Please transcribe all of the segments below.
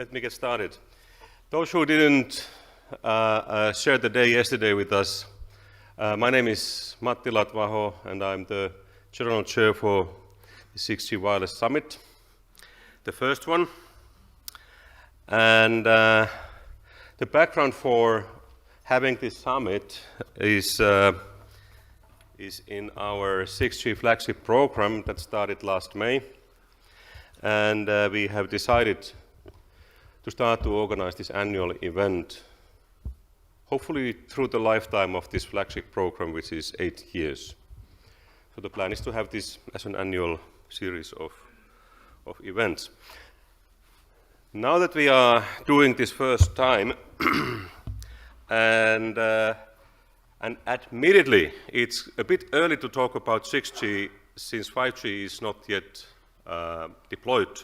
let me get started. Those who didn't share the day yesterday with us, my name is Matti Latvaho, and I'm the General Chair for the 6G Wireless Summit, the first one. And the background for having this summit is in our 6G flagship program that started last May. And we have decided to start to organize this annual event, hopefully through the lifetime of this flagship program, which is 8 years. So the plan is to have this as an annual series of events. Now that we are doing this first time, and admittedly, it's a bit early to talk about 6G since 5G is not yet deployed.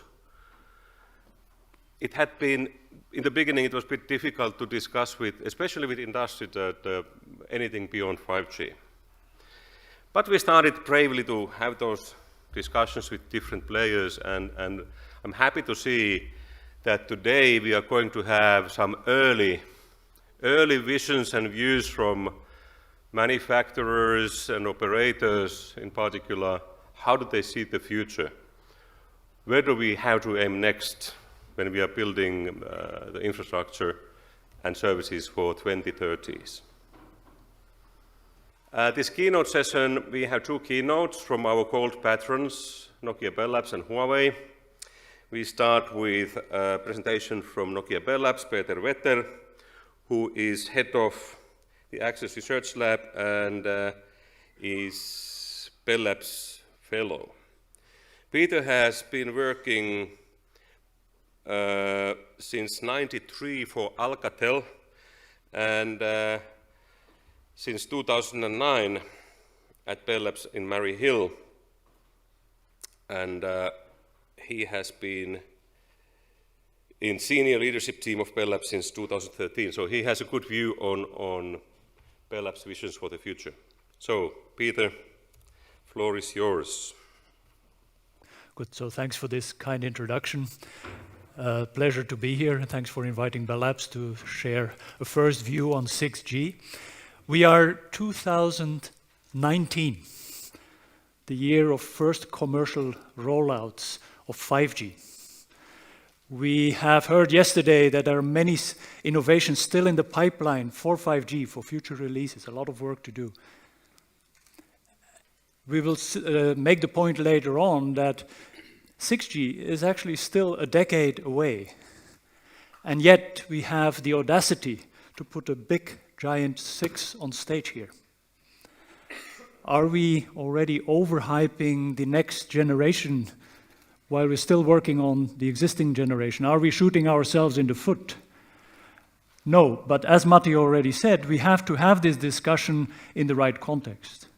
It had been, in the beginning, it was a bit difficult to discuss with, especially with industry, anything beyond 5G. But we started bravely to have those discussions with different players, and I'm happy to see that today we are going to have some early visions and views from manufacturers and operators in particular. How do they see the future? Where do we have to aim next when we are building the infrastructure and services for 2030s? This keynote session, we have 2 keynotes from our gold patrons, Nokia Bell Labs and Huawei. We start with a presentation from Nokia Bell Labs, Peter Vetter, who is head of the Access Research Lab and is Bell Labs fellow. Peter has been working since '93 for Alcatel and since 2009 at Bell Labs in Mary Hill. And he has been in senior leadership team of Bell Labs since 2013. So he has a good view on Bell Labs' visions for the future. So, Peter, floor is yours. Good, so thanks for this kind introduction. Pleasure to be here, and thanks for inviting Bell Labs to share a first view on 6G. We are 2019, the year of first commercial rollouts of 5G. We have heard yesterday that there are many innovations still in the pipeline for 5G, for future releases, a lot of work to do. We will make the point later on that 6G is actually still a decade away, and yet we have the audacity to put a big, giant 6 on stage here. Are we already overhyping the next generation while we're still working on the existing generation? Are we shooting ourselves in the foot? No, but as Matti already said, we have to have this discussion in the right context.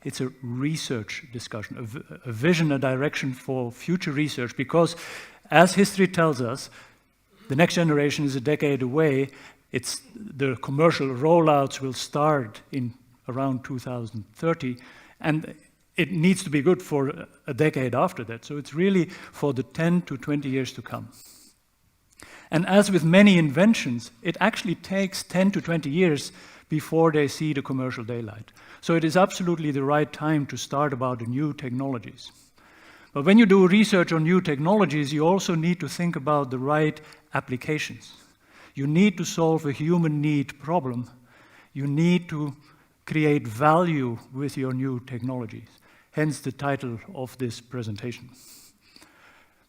It's a research discussion, a vision, a direction for future research, because as history tells us, the next generation is a decade away. The commercial rollouts will start in around 2030, and it needs to be good for a decade after that. So it's really for the 10 to 20 years to come. And as with many inventions, it actually takes 10 to 20 years before they see the commercial daylight. So it is absolutely the right time to start about the new technologies. But when you do research on new technologies, you also need to think about the right applications. You need to solve a human need problem. You need to create value with your new technologies. Hence the title of this presentation.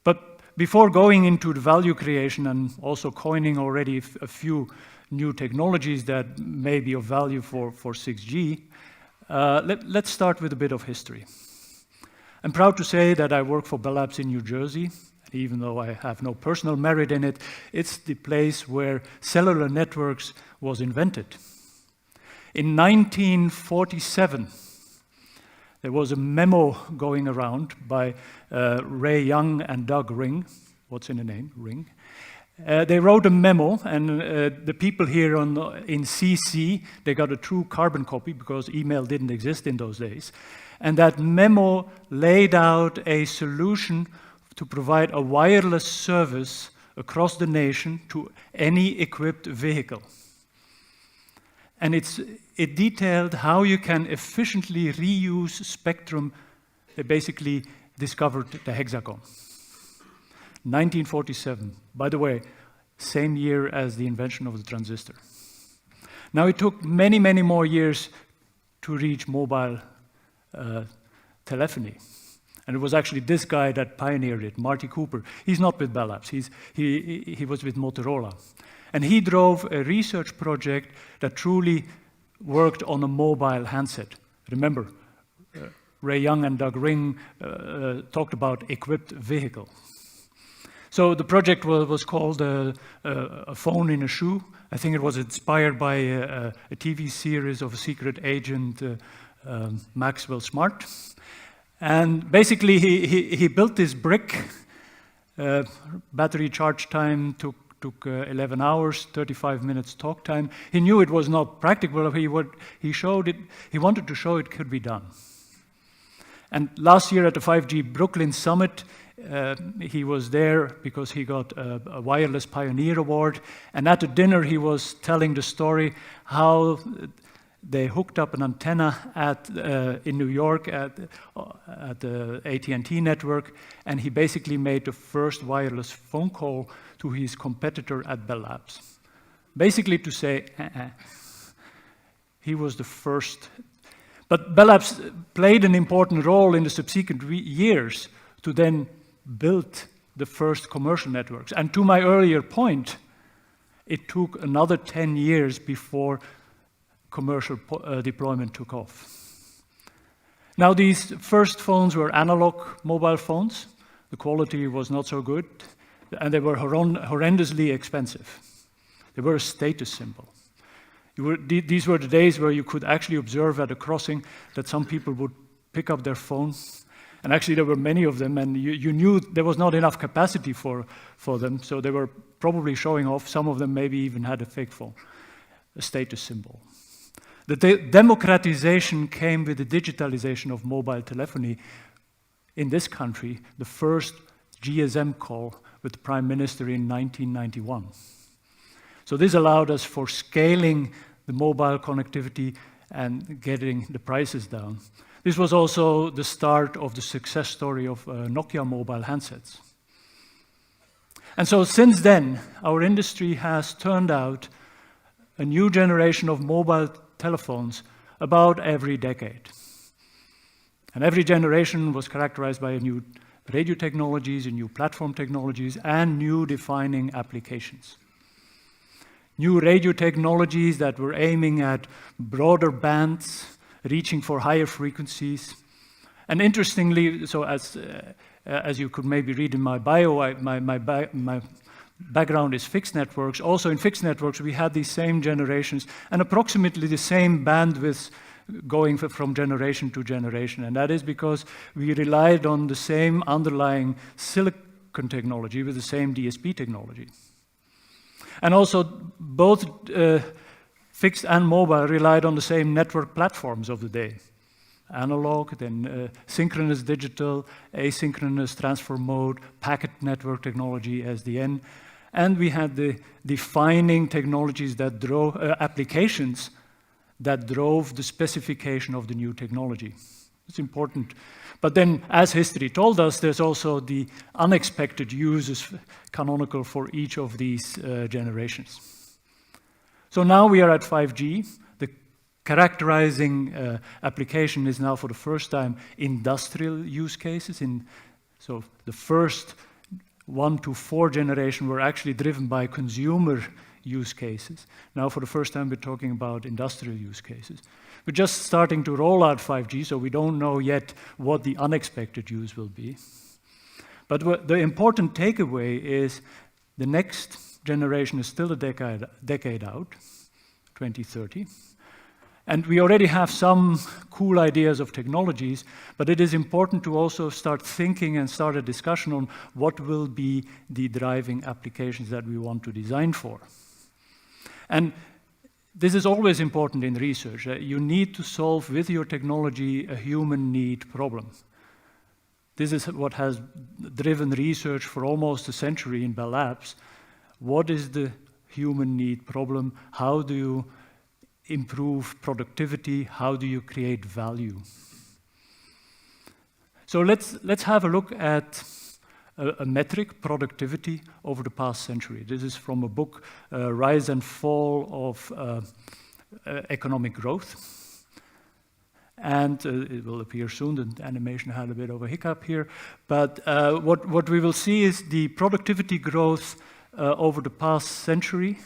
But before going into the value creation and also coining already a few new technologies that may be of value for 6G, let's start with a bit of history. I'm proud to say that I work for Bell Labs in New Jersey. Even though I have no personal merit in it, it's the place where cellular networks was invented. In 1947, there was a memo going around by Ray Young and Doug Ring. What's in the name? Ring. They wrote a memo, and the people here in CC, they got a true carbon copy because email didn't exist in those days. And that memo laid out a solution to provide a wireless service across the nation to any equipped vehicle. And it detailed how you can efficiently reuse spectrum. They basically discovered the hexagon. 1947, by the way, same year as the invention of the transistor. Now it took many, many more years to reach mobile telephony. And it was actually this guy that pioneered it, Marty Cooper. He's not with Bell Labs, he was with Motorola. And he drove a research project that truly worked on a mobile handset. Remember, Ray Young and Doug Ring talked about equipped vehicle. So the project was called a phone in a shoe. I think it was inspired by a TV series of a secret agent, Maxwell Smart. And basically he built this brick. Battery charge time took 11 hours, 35 minutes talk time. He knew it was not practical. He wanted to show it could be done. And last year at the 5G Brooklyn Summit, he was there because he got a Wireless Pioneer Award. And at the dinner, he was telling the story how they hooked up an antenna in New York at the AT&T network, and he basically made the first wireless phone call to his competitor at Bell Labs. Basically to say, He was the first. But Bell Labs played an important role in the subsequent years to then build the first commercial networks. And to my earlier point, it took another 10 years before commercial deployment took off. Now, these first phones were analog mobile phones. The quality was not so good, and they were horrendously expensive. They were a status symbol. These were the days where you could actually observe at a crossing that some people would pick up their phones, and actually there were many of them, and you knew there was not enough capacity for them, so they were probably showing off. Some of them maybe even had a fake phone, a status symbol. The democratization came with the digitalization of mobile telephony in this country, the first GSM call with the Prime Minister in 1991. So this allowed us for scaling the mobile connectivity and getting the prices down. This was also the start of the success story of Nokia mobile handsets. And so since then, our industry has turned out a new generation of mobile telephones about every decade. And every generation was characterized by new radio technologies, new platform technologies, and new defining applications. New radio technologies that were aiming at broader bands, reaching for higher frequencies. And interestingly, so as you could maybe read in my bio, my background is fixed networks. Also in fixed networks, we had these same generations and approximately the same bandwidth going from generation to generation. And that is because we relied on the same underlying silicon technology with the same DSP technology. And also both fixed and mobile relied on the same network platforms of the day. Analog, then synchronous digital, asynchronous transfer mode, packet network technology, SDN. And we had the defining technologies that drove applications that drove the specification of the new technology. It's important. But then, as history told us, there's also the unexpected uses canonical for each of these generations. So now we are at 5G. The characterizing application is now for the first time industrial use cases. So the first 1 to 4 generation were actually driven by consumer use cases. Now for the first time we're talking about industrial use cases. We're just starting to roll out 5G, so we don't know yet what the unexpected use will be. But the important takeaway is the next generation is still a decade out, 2030. And we already have some cool ideas of technologies, but it is important to also start thinking and start a discussion on what will be the driving applications that we want to design for. And this is always important in research. You need to solve with your technology a human need problem. This is what has driven research for almost a century in Bell Labs. What is the human need problem? How do you improve productivity? How do you create value? So let's have a look at a metric, productivity, over the past century. This is from a book, Rise and Fall of Economic Growth. And it will appear soon. The animation had a bit of a hiccup here. But what we will see is the productivity growth over the past century.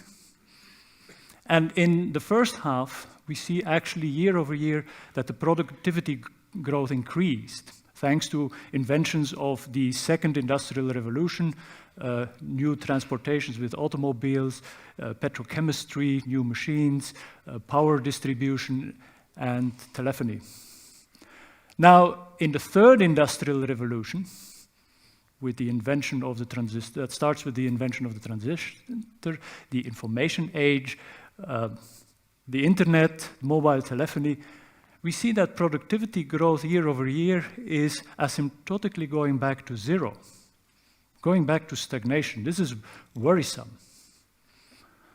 And in the first half, we see actually year over year that the productivity growth increased, thanks to inventions of the second industrial revolution, new transportations with automobiles, petrochemistry, new machines, power distribution, and telephony. Now, in the third industrial revolution, with the invention of the transistor, that starts with the invention of the transistor, the information age, the internet, mobile telephony, we see that productivity growth year over year is asymptotically going back to zero, going back to stagnation. This is worrisome.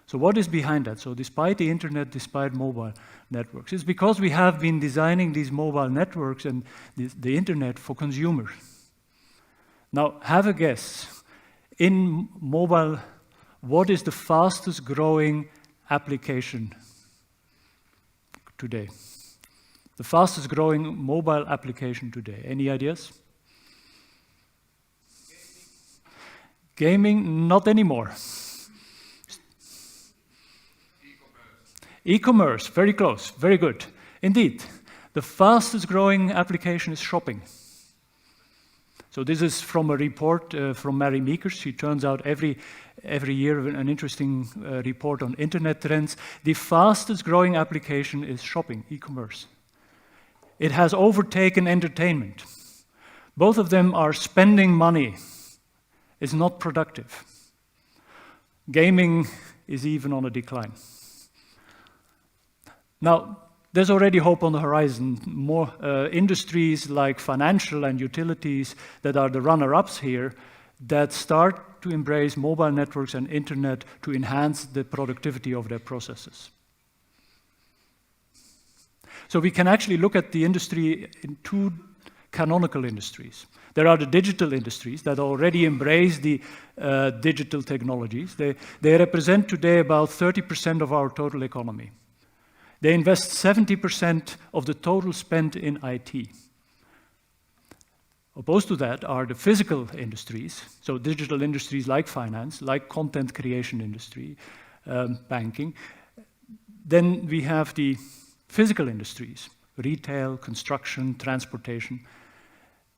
So what is behind that? So despite the internet, despite mobile networks, it's because we have been designing these mobile networks and the internet for consumers. Now, have a guess. In mobile, what is the fastest growing application today? The fastest growing mobile application today. Any ideas? Gaming, not anymore. E-commerce, very close, very good. Indeed, the fastest growing application is shopping. So this is from a report from Mary Meekers. She turns out every year an interesting report on internet trends. The fastest growing application is shopping, e-commerce. It has overtaken entertainment. Both of them are spending money. It's not productive. Gaming is even on a decline. Now, there's already hope on the horizon. More industries like financial and utilities that are the runner-ups here that start to embrace mobile networks and internet to enhance the productivity of their processes. So we can actually look at the industry in two canonical industries. There are the digital industries that already embrace the digital technologies. They represent today about 30% of our total economy. They invest 70% of the total spent in IT. Opposed to that are the physical industries, so digital industries like finance, like content creation industry, banking. Then we have the physical industries, retail, construction, transportation.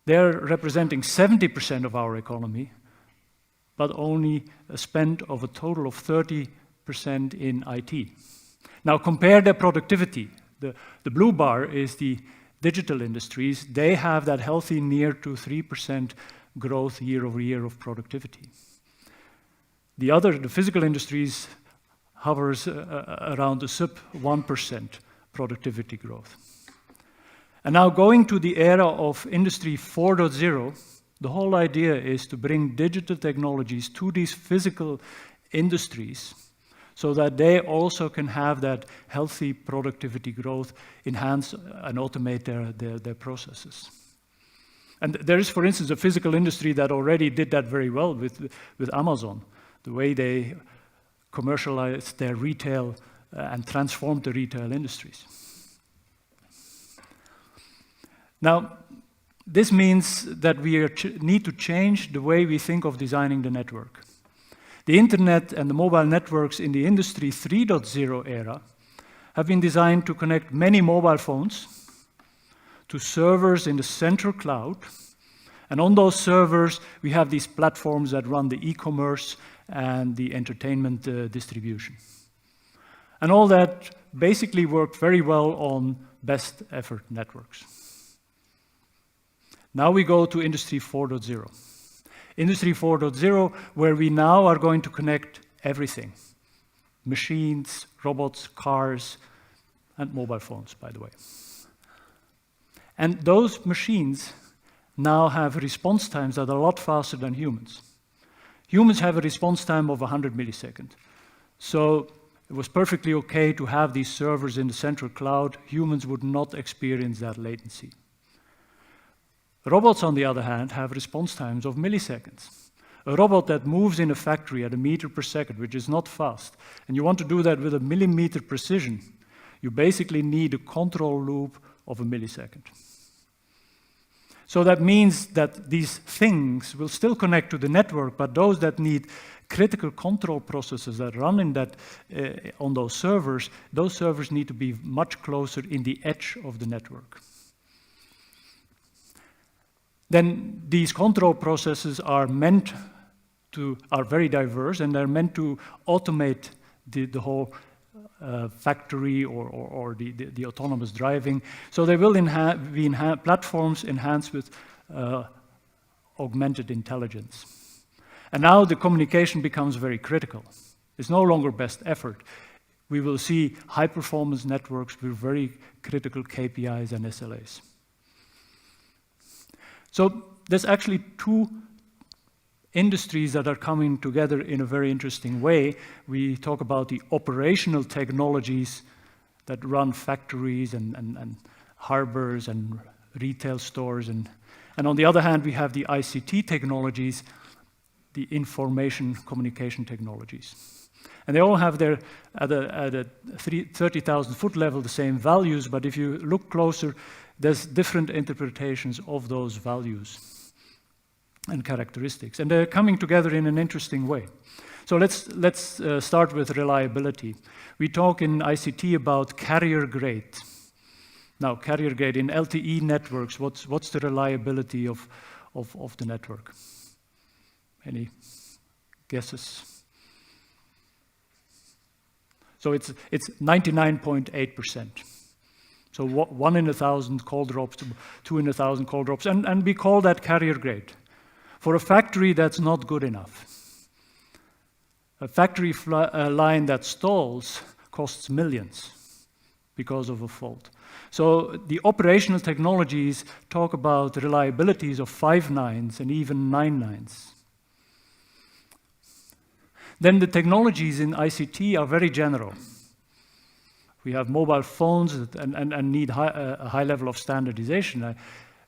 They're representing 70% of our economy, but only a spend of a total of 30% in IT. Now compare their productivity. The blue bar is the digital industries. They have that healthy near to 3% growth year over year of productivity. The physical industries hovers around the sub 1% productivity growth. And now going to the era of Industry 4.0, the whole idea is to bring digital technologies to these physical industries so that they also can have that healthy productivity growth, enhance and automate their processes. And there is, for instance, a physical industry that already did that very well with Amazon, the way they commercialized their retail and transformed the retail industries. Now, this means that we need to change the way we think of designing the network. The internet and the mobile networks in the Industry 3.0 era have been designed to connect many mobile phones to servers in the central cloud. And on those servers, we have these platforms that run the e-commerce and the entertainment distribution. And all that basically worked very well on best effort networks. Now we go to Industry 4.0. Industry 4.0, where we now are going to connect everything. Machines, robots, cars, and mobile phones, by the way. And those machines now have response times that are a lot faster than humans. Humans have a response time of 100 milliseconds. So it was perfectly okay to have these servers in the central cloud. Humans would not experience that latency. Robots, on the other hand, have response times of milliseconds. A robot that moves in a factory at a meter per second, which is not fast, and you want to do that with a millimeter precision, you basically need a control loop of a millisecond. So that means that these things will still connect to the network, but those that need critical control processes that run in that, on those servers need to be much closer in the edge of the network. Then these control processes are very diverse, and they're meant to automate the whole factory or the autonomous driving. So they will be platforms enhanced with augmented intelligence. And now the communication becomes very critical. It's no longer best effort. We will see high-performance networks with very critical KPIs and SLAs. So there's actually two industries that are coming together in a very interesting way. We talk about the operational technologies that run factories and harbors and retail stores. And on the other hand, we have the ICT technologies, the information communication technologies. And they all have their, at a 30,000 foot level, the same values, but if you look closer, there's different interpretations of those values and characteristics. And they're coming together in an interesting way. So let's start with reliability. We talk in ICT about carrier grade. Now, carrier grade in LTE networks, what's the reliability of the network? Any guesses? So it's 99.8%. So 1 in 1,000 call drops, 2 in 1,000 call drops, and we call that carrier grade. For a factory, that's not good enough. A factory line that stalls costs millions because of a fault. So the operational technologies talk about reliabilities of 5 nines and even 9 nines. Then the technologies in ICT are very general. We have mobile phones and need a high level of standardization.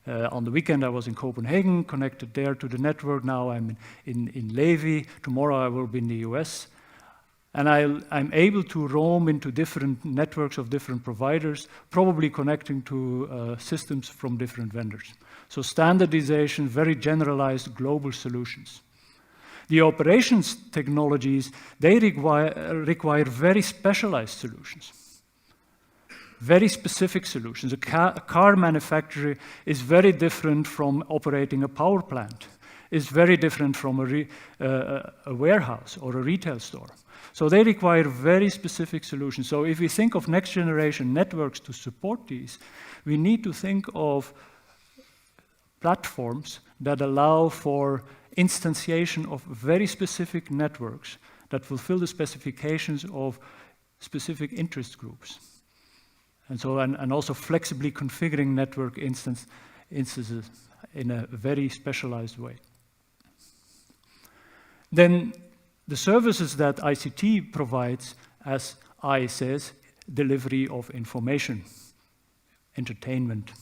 On the weekend, I was in Copenhagen, connected there to the network. Now I'm in Levi. Tomorrow I will be in the US. And I'm able to roam into different networks of different providers, probably connecting to systems from different vendors. So standardization, very generalized global solutions. The operations technologies, they require very specialized solutions. Very specific solutions. A car manufacturer is very different from operating a power plant. It's very different from a warehouse or a retail store. So they require very specific solutions. So if we think of next generation networks to support these, we need to think of platforms that allow for instantiation of very specific networks that fulfill the specifications of specific interest groups. And so, and also flexibly configuring network instances in a very specialized way. Then the services that ICT provides, as I says, delivery of information, entertainment.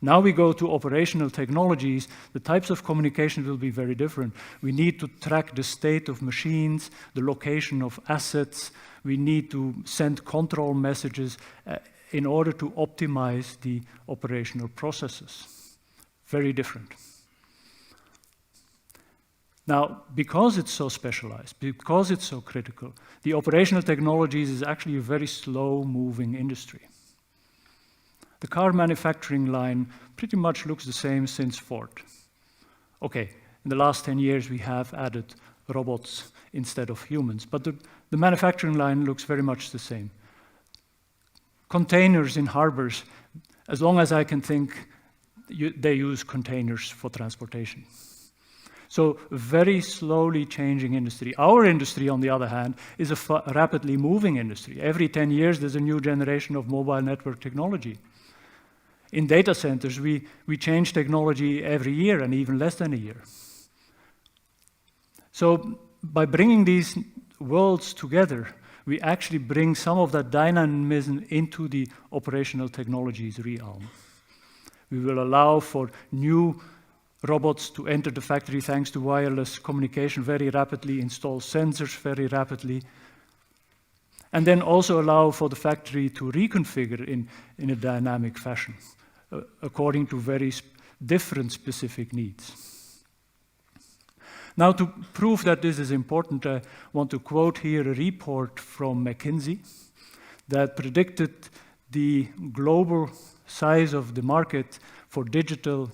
Now we go to operational technologies. The types of communication will be very different. We need to track the state of machines, the location of assets. We need to send control messages in order to optimize the operational processes. Very different. Now, because it's so specialized, because it's so critical, the operational technologies is actually a very slow-moving industry. The car manufacturing line pretty much looks the same since Ford. Okay, in the last 10 years we have added robots instead of humans, but the manufacturing line looks very much the same. Containers in harbors, as long as I can think, they use containers for transportation. So very slowly changing industry. Our industry, on the other hand, is a rapidly moving industry. Every 10 years there's a new generation of mobile network technology. in data centers, we change technology every year and even less than a year. So by bringing these worlds together, we actually bring some of that dynamism into the operational technologies realm. We will allow for new robots to enter the factory thanks to wireless communication very rapidly, install sensors very rapidly, and then also allow for the factory to reconfigure in a dynamic fashion according to very different specific needs. Now, to prove that this is important, I want to quote here a report from McKinsey that predicted the global size of the market for digital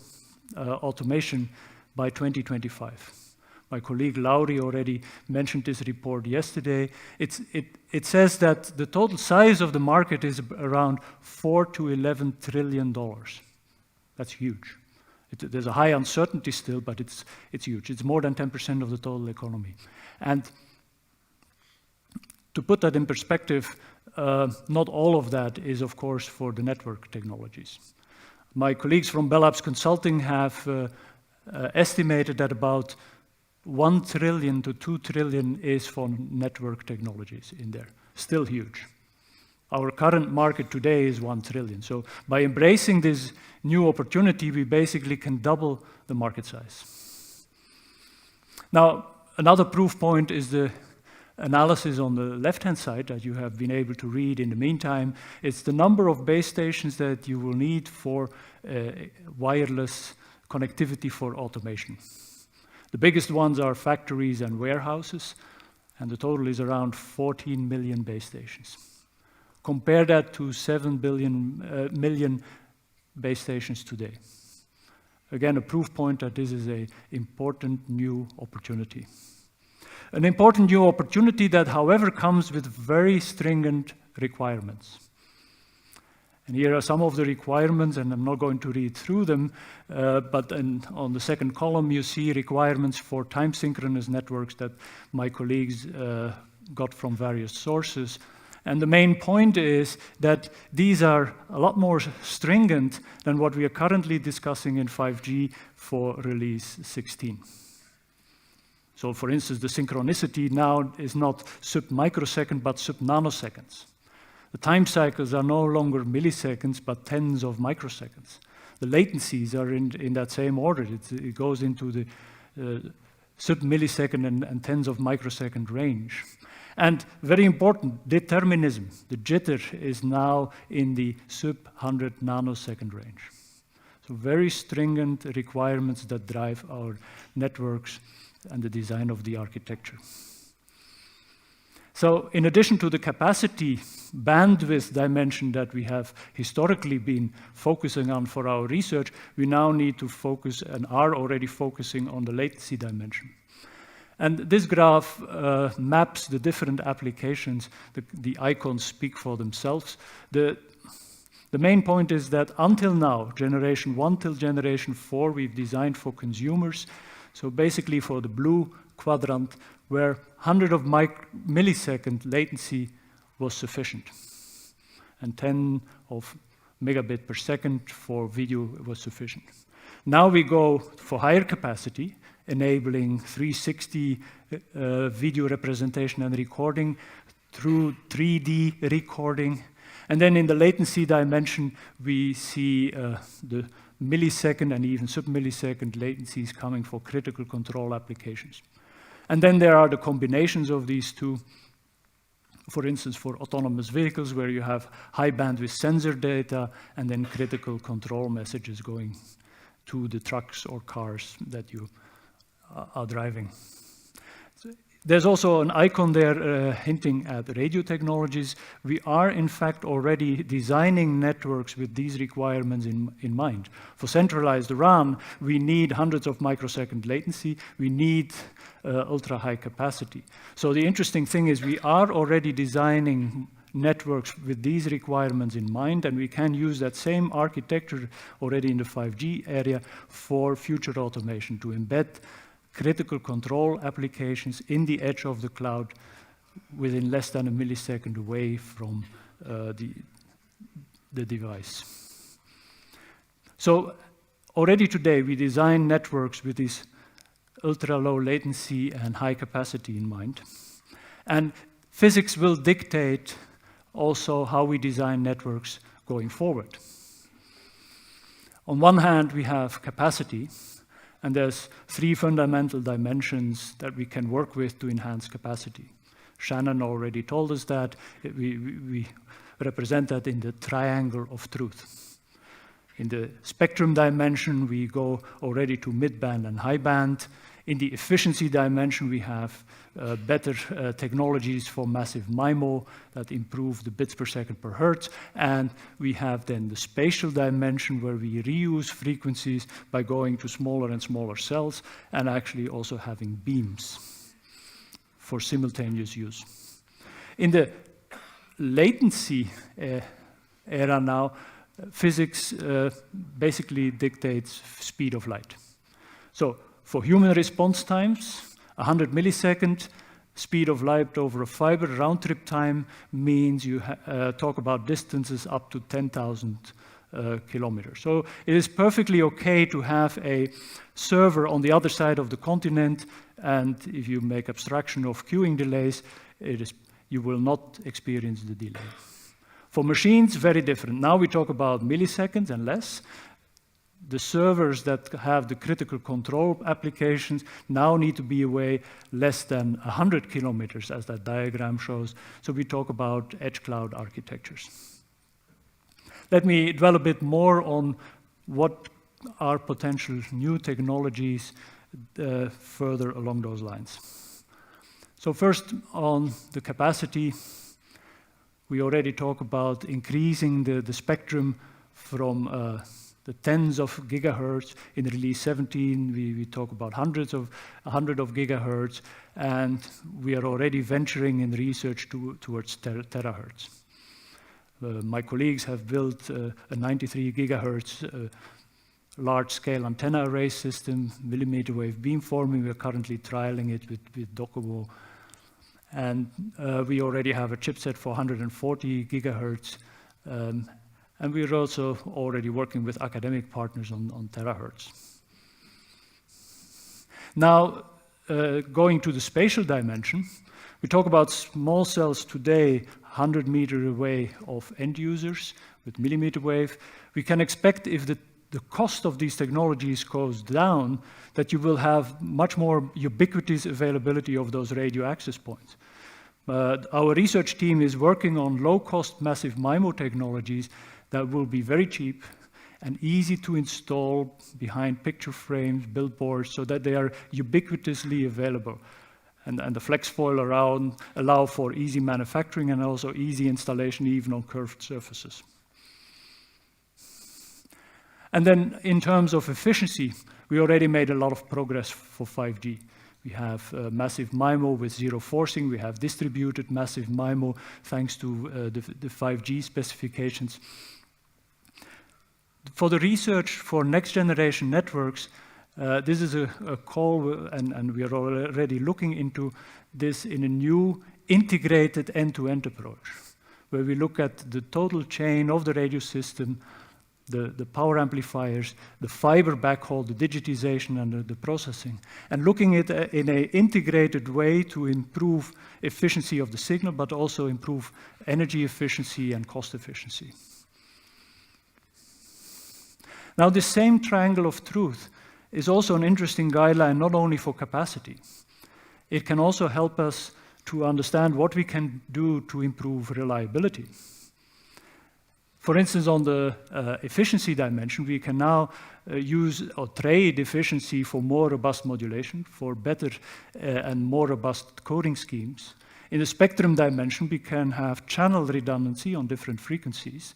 automation by 2025. My colleague Lauri already mentioned this report yesterday. It says that the total size of the market is around $4 to $11 trillion. That's huge. There's a high uncertainty still, but it's huge. It's more than 10% of the total economy. And to put that in perspective, not all of that is, of course, for the network technologies. My colleagues from Bell Labs Consulting have estimated that about 1 trillion to 2 trillion is for network technologies in there. Still huge. Our current market today is 1 trillion. So by embracing this new opportunity, we basically can double the market size. Now, another proof point is the analysis on the left-hand side that you have been able to read in the meantime. It's the number of base stations that you will need for wireless connectivity for automation. The biggest ones are factories and warehouses, and the total is around 14 million base stations. Compare that to 7 million base stations today. Again, a proof point that this is an important new opportunity. An important new opportunity that, however, comes with very stringent requirements. And here are some of the requirements, and I'm not going to read through them, but on the second column you see requirements for time-synchronous networks that my colleagues got from various sources. And the main point is that these are a lot more stringent than what we are currently discussing in 5G for release 16. So for instance, the synchronicity now is not sub-microsecond, but sub-nanoseconds. The time cycles are no longer milliseconds, but tens of microseconds. The latencies are in that same order. It goes into the sub-millisecond and tens of microsecond range. And very important, determinism. The jitter is now in the sub-100 nanosecond range. So very stringent requirements that drive our networks and the design of the architecture. So in addition to the capacity bandwidth dimension that we have historically been focusing on for our research, we now need to focus and are already focusing on the latency dimension. And this graph maps the different applications. The icons speak for themselves. The main point is that until now, generation 1 till generation 4, we've designed for consumers. So basically for the blue quadrant, where 100 of millisecond latency was sufficient, and 10 of megabit per second for video was sufficient. Now we go for higher capacity, enabling 360 video representation and recording through 3D recording. And then in the latency dimension, we see the millisecond and even sub-millisecond latencies coming for critical control applications. And then there are the combinations of these two. For instance, for autonomous vehicles, where you have high bandwidth sensor data and then critical control messages going to the trucks or cars that you are driving. There's also an icon there hinting at radio technologies. We are, in fact, already designing networks with these requirements in mind. For centralized RAN, we need hundreds of microsecond latency. We need ultra-high capacity. So the interesting thing is we are already designing networks with these requirements in mind, and we can use that same architecture already in the 5G area for future automation to embed critical control applications in the edge of the cloud within less than a millisecond away from the device. So already today, we design networks with this ultra-low latency and high capacity in mind. And physics will dictate also how we design networks going forward. On one hand, we have capacity, and there's 3 fundamental dimensions that we can work with to enhance capacity. Shannon already told us that. We represent that in the triangle of truth. In the spectrum dimension, we go already to mid-band and high-band. In the efficiency dimension, we have better technologies for massive MIMO that improve the bits per second per hertz. And we have then the spatial dimension where we reuse frequencies by going to smaller and smaller cells and actually also having beams for simultaneous use. In the latency era now, physics basically dictates speed of light. So for human response times, 100 millisecond speed of light over a fiber round-trip time means you talk about distances up to 10,000 kilometers. So it is perfectly okay to have a server on the other side of the continent, and if you make abstraction of queuing delays, you will not experience the delay. For machines, very different. Now we talk about milliseconds and less. The servers that have the critical control applications now need to be away less than 100 kilometers, as that diagram shows. So we talk about edge cloud architectures. Let me dwell a bit more on what are potential new technologies further along those lines. So first, on the capacity, we already talk about increasing the spectrum from the tens of gigahertz. In release 17, we talk about 100 of gigahertz, and we are already venturing in research towards terahertz. My colleagues have built a 93 gigahertz large-scale antenna array system, millimeter wave beamforming. We are currently trialing it with Docomo. And we already have a chipset for 140 gigahertz. And we're also already working with academic partners on terahertz. Now, going to the spatial dimension, we talk about small cells today, 100 meters away of end users with millimeter wave. We can expect if the cost of these technologies goes down, that you will have much more ubiquitous availability of those radio access points. Our research team is working on low-cost massive MIMO technologies that will be very cheap and easy to install behind picture frames, billboards, so that they are ubiquitously available. And the flex foil allow for easy manufacturing and also easy installation even on curved surfaces. And then in terms of efficiency, we already made a lot of progress for 5G. We have massive MIMO with zero forcing. We have distributed massive MIMO thanks to the 5G specifications. For the research for next generation networks, this is a call, and we are already looking into this in a new integrated end-to-end approach, where we look at the total chain of the radio system, the power amplifiers, the fiber backhaul, the digitization, and the processing, and looking at it in an integrated way to improve efficiency of the signal, but also improve energy efficiency and cost efficiency. Now, this same triangle of truth is also an interesting guideline, not only for capacity. It can also help us to understand what we can do to improve reliability. For instance, on the efficiency dimension, we can now use or trade efficiency for more robust modulation, for better and more robust coding schemes. In the spectrum dimension, we can have channel redundancy on different frequencies.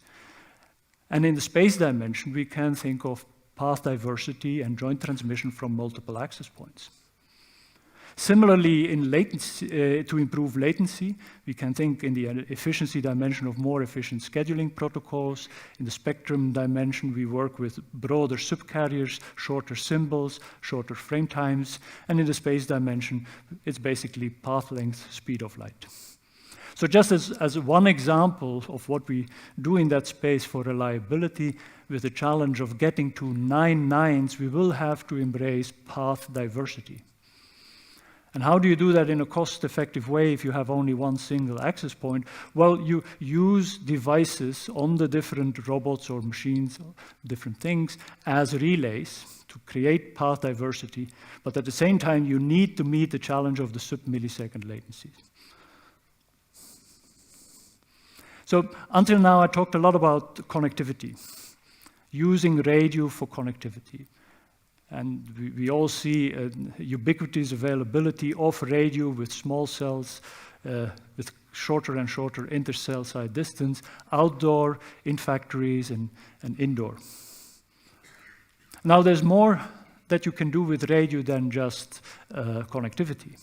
And in the space dimension, we can think of path diversity and joint transmission from multiple access points. Similarly, in latency, to improve latency, we can think in the efficiency dimension of more efficient scheduling protocols. In the spectrum dimension, we work with broader subcarriers, shorter symbols, shorter frame times. And in the space dimension, it's basically path length, speed of light. So just as one example of what we do in that space for reliability, with the challenge of getting to 9 nines, we will have to embrace path diversity. And how do you do that in a cost-effective way if you have only one single access point? Well, you use devices on the different robots or machines, different things, as relays to create path diversity, but at the same time, you need to meet the challenge of the sub-millisecond latencies. So until now, I talked a lot about connectivity, using radio for connectivity. And we all see ubiquitous availability of radio with small cells, with shorter and shorter inter-cell side distance, outdoor, in factories, and indoor. Now there's more that you can do with radio than just connectivity.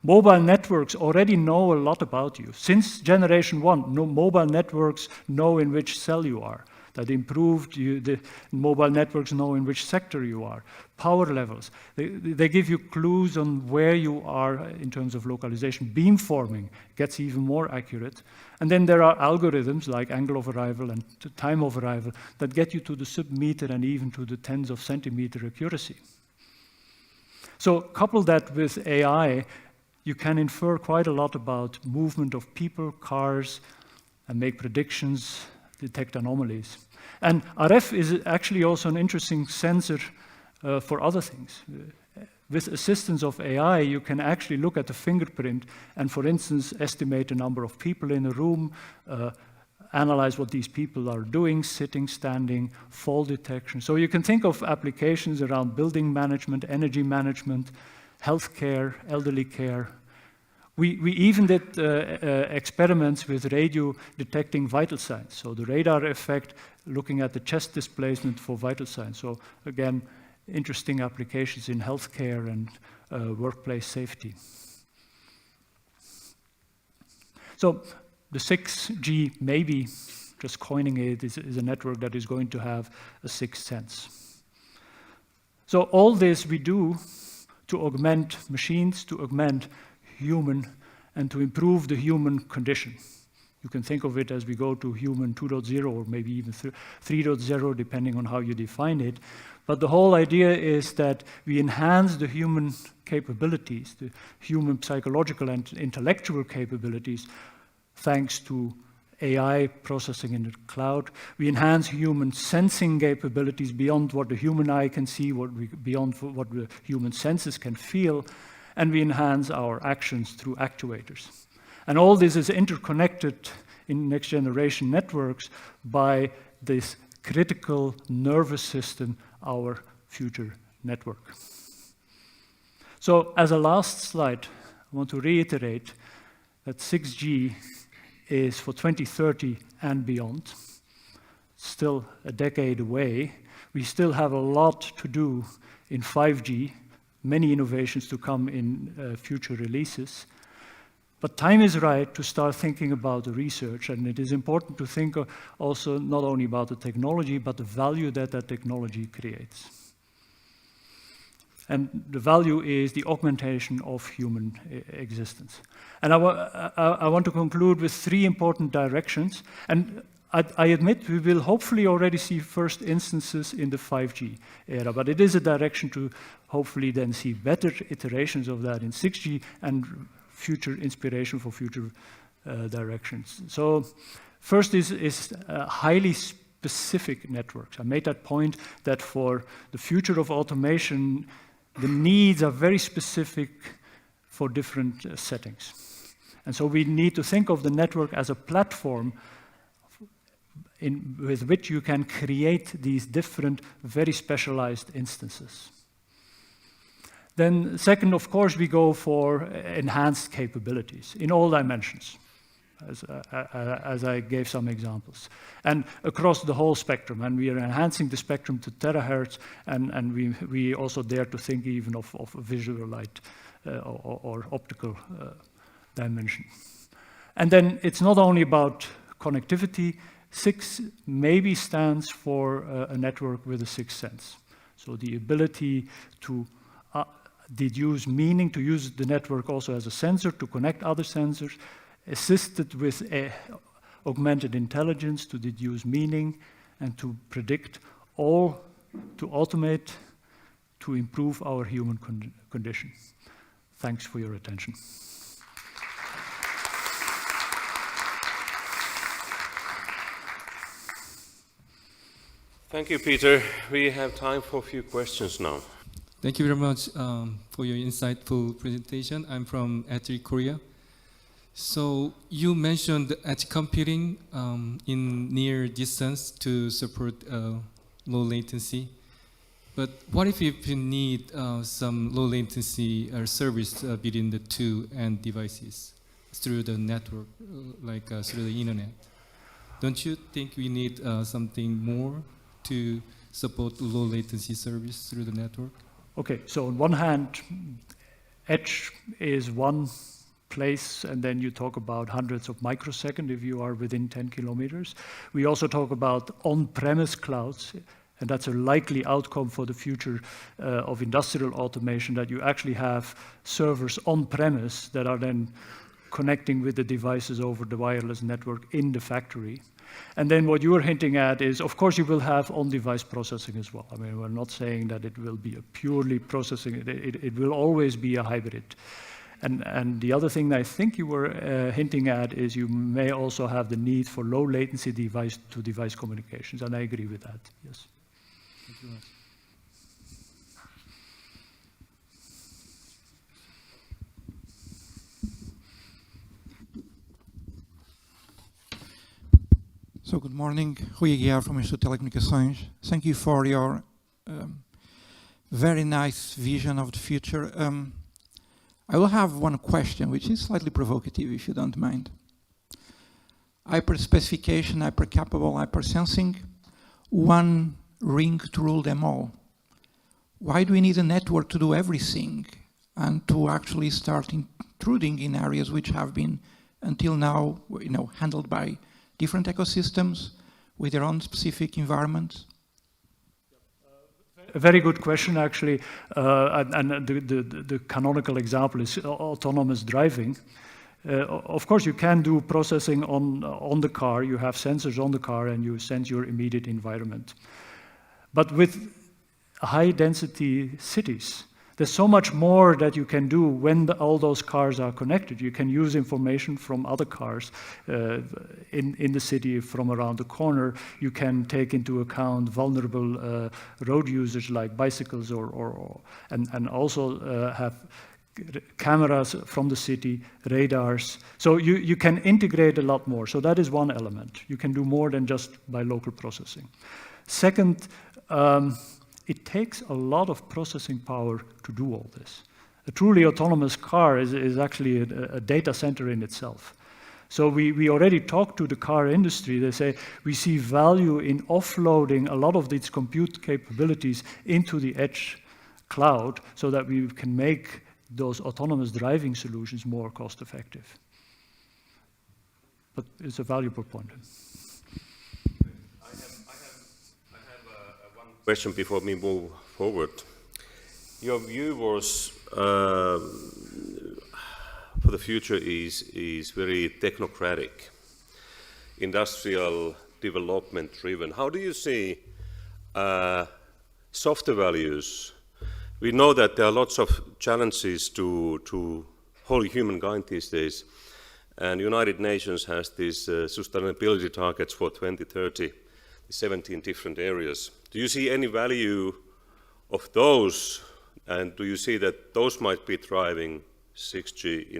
Mobile networks already know a lot about you. Since generation 1, mobile networks know in which cell you are. That improved, the mobile networks know in which sector you are, power levels. They give you clues on where you are in terms of localization. Beamforming gets even more accurate. And then there are algorithms like angle of arrival and time of arrival that get you to the sub-meter and even to the tens of centimeter accuracy. So couple that with AI, you can infer quite a lot about movement of people, cars, and make predictions, detect anomalies. And RF is actually also an interesting sensor for other things. With assistance of AI, you can actually look at the fingerprint and, for instance, estimate the number of people in a room, analyze what these people are doing, sitting, standing, fall detection. So you can think of applications around building management, energy management, healthcare, elderly care. We even did experiments with radio detecting vital signs. So the radar effect, looking at the chest displacement for vital signs. So again, interesting applications in healthcare and workplace safety. So the 6G, maybe, just coining it, is a network that is going to have a sixth sense. So all this we do to augment machines, to augment human, and to improve the human condition. You can think of it as we go to human 2.0 or maybe even 3.0, depending on how you define it. But the whole idea is that we enhance the human capabilities, the human psychological and intellectual capabilities, thanks to AI processing in the cloud. We enhance human sensing capabilities beyond what the human eye can see, beyond what the human senses can feel. And we enhance our actions through actuators. And all this is interconnected in next generation networks by this critical nervous system, our future network. So as a last slide, I want to reiterate that 6G is for 2030 and beyond. Still a decade away. We still have a lot to do in 5G, many innovations to come in future releases. But time is right to start thinking about the research, and it is important to think also not only about the technology, but the value that that technology creates. And the value is the augmentation of human existence. And I want to conclude with 3 important directions. And I admit we will hopefully already see first instances in the 5G era, but it is a direction to hopefully then see better iterations of that in 6G and future inspiration for future directions. So first is highly specific networks. I made that point that for the future of automation, the needs are very specific for different settings. And so we need to think of the network as a platform with which you can create these different, very specialized instances. Then second, of course, we go for enhanced capabilities in all dimensions, as I gave some examples, and across the whole spectrum. And we are enhancing the spectrum to terahertz, and we also dare to think even of visual light or optical dimension. And then it's not only about connectivity. 6 maybe stands for a network with a sixth sense. So the ability to deduce meaning, to use the network also as a sensor, to connect other sensors, assisted with augmented intelligence to deduce meaning and to predict, all to automate, to improve our human condition. Thanks for your attention. Thank you, Peter. We have time for a few questions now. Thank you very much for your insightful presentation. I'm from Edge Korea. So you mentioned edge computing in near distance to support low latency. But what if you need some low latency service between the two end devices through the network, like through the internet? Don't you think we need something more to support low latency service through the network? Okay, so on one hand, edge is one place, and then you talk about hundreds of microseconds if you are within 10 kilometers. We also talk about on-premise clouds, and that's a likely outcome for the future of industrial automation, that you actually have servers on-premise that are then connecting with the devices over the wireless network in the factory. And then what you are hinting at is, of course, you will have on-device processing as well. I mean, we're not saying that it will be a purely processing, it will always be a hybrid. And the other thing I think you were hinting at is you may also have the need for low latency device-to-device communications, and I agree with that, yes. Thank you very much. So good morning, Rui Aguiar from Instituto de Telecomunicações. Thank you for your very nice vision of the future. I will have one question, which is slightly provocative, if you don't mind. Hyper-specification, hyper-capable, hyper-sensing, one ring to rule them all. Why do we need a network to do everything and to actually start intruding in areas which have been, until now, handled by different ecosystems with their own specific environments? A very good question, actually. And the canonical example is autonomous driving. Of course, you can do processing on the car. You have sensors on the car, and you sense your immediate environment. But with high-density cities, there's so much more that you can do when all those cars are connected. You can use information from other cars in the city from around the corner. You can take into account vulnerable road users like bicycles and also have cameras from the city, radars. So you can integrate a lot more. So that is one element. You can do more than just by local processing. Second, it takes a lot of processing power to do all this. A truly autonomous car is actually a data center in itself. So we already talked to the car industry. They say we see value in offloading a lot of these compute capabilities into the edge cloud so that we can make those autonomous driving solutions more cost effective. But it's a valuable point. Question before we move forward. Your view was for the future is very technocratic, industrial development driven. How do you see softer values? We know that there are lots of challenges to whole humankind these days, and United Nations has these sustainability targets for 2030, 17 different areas. Do you see any value of those, and do you see that those might be driving 6G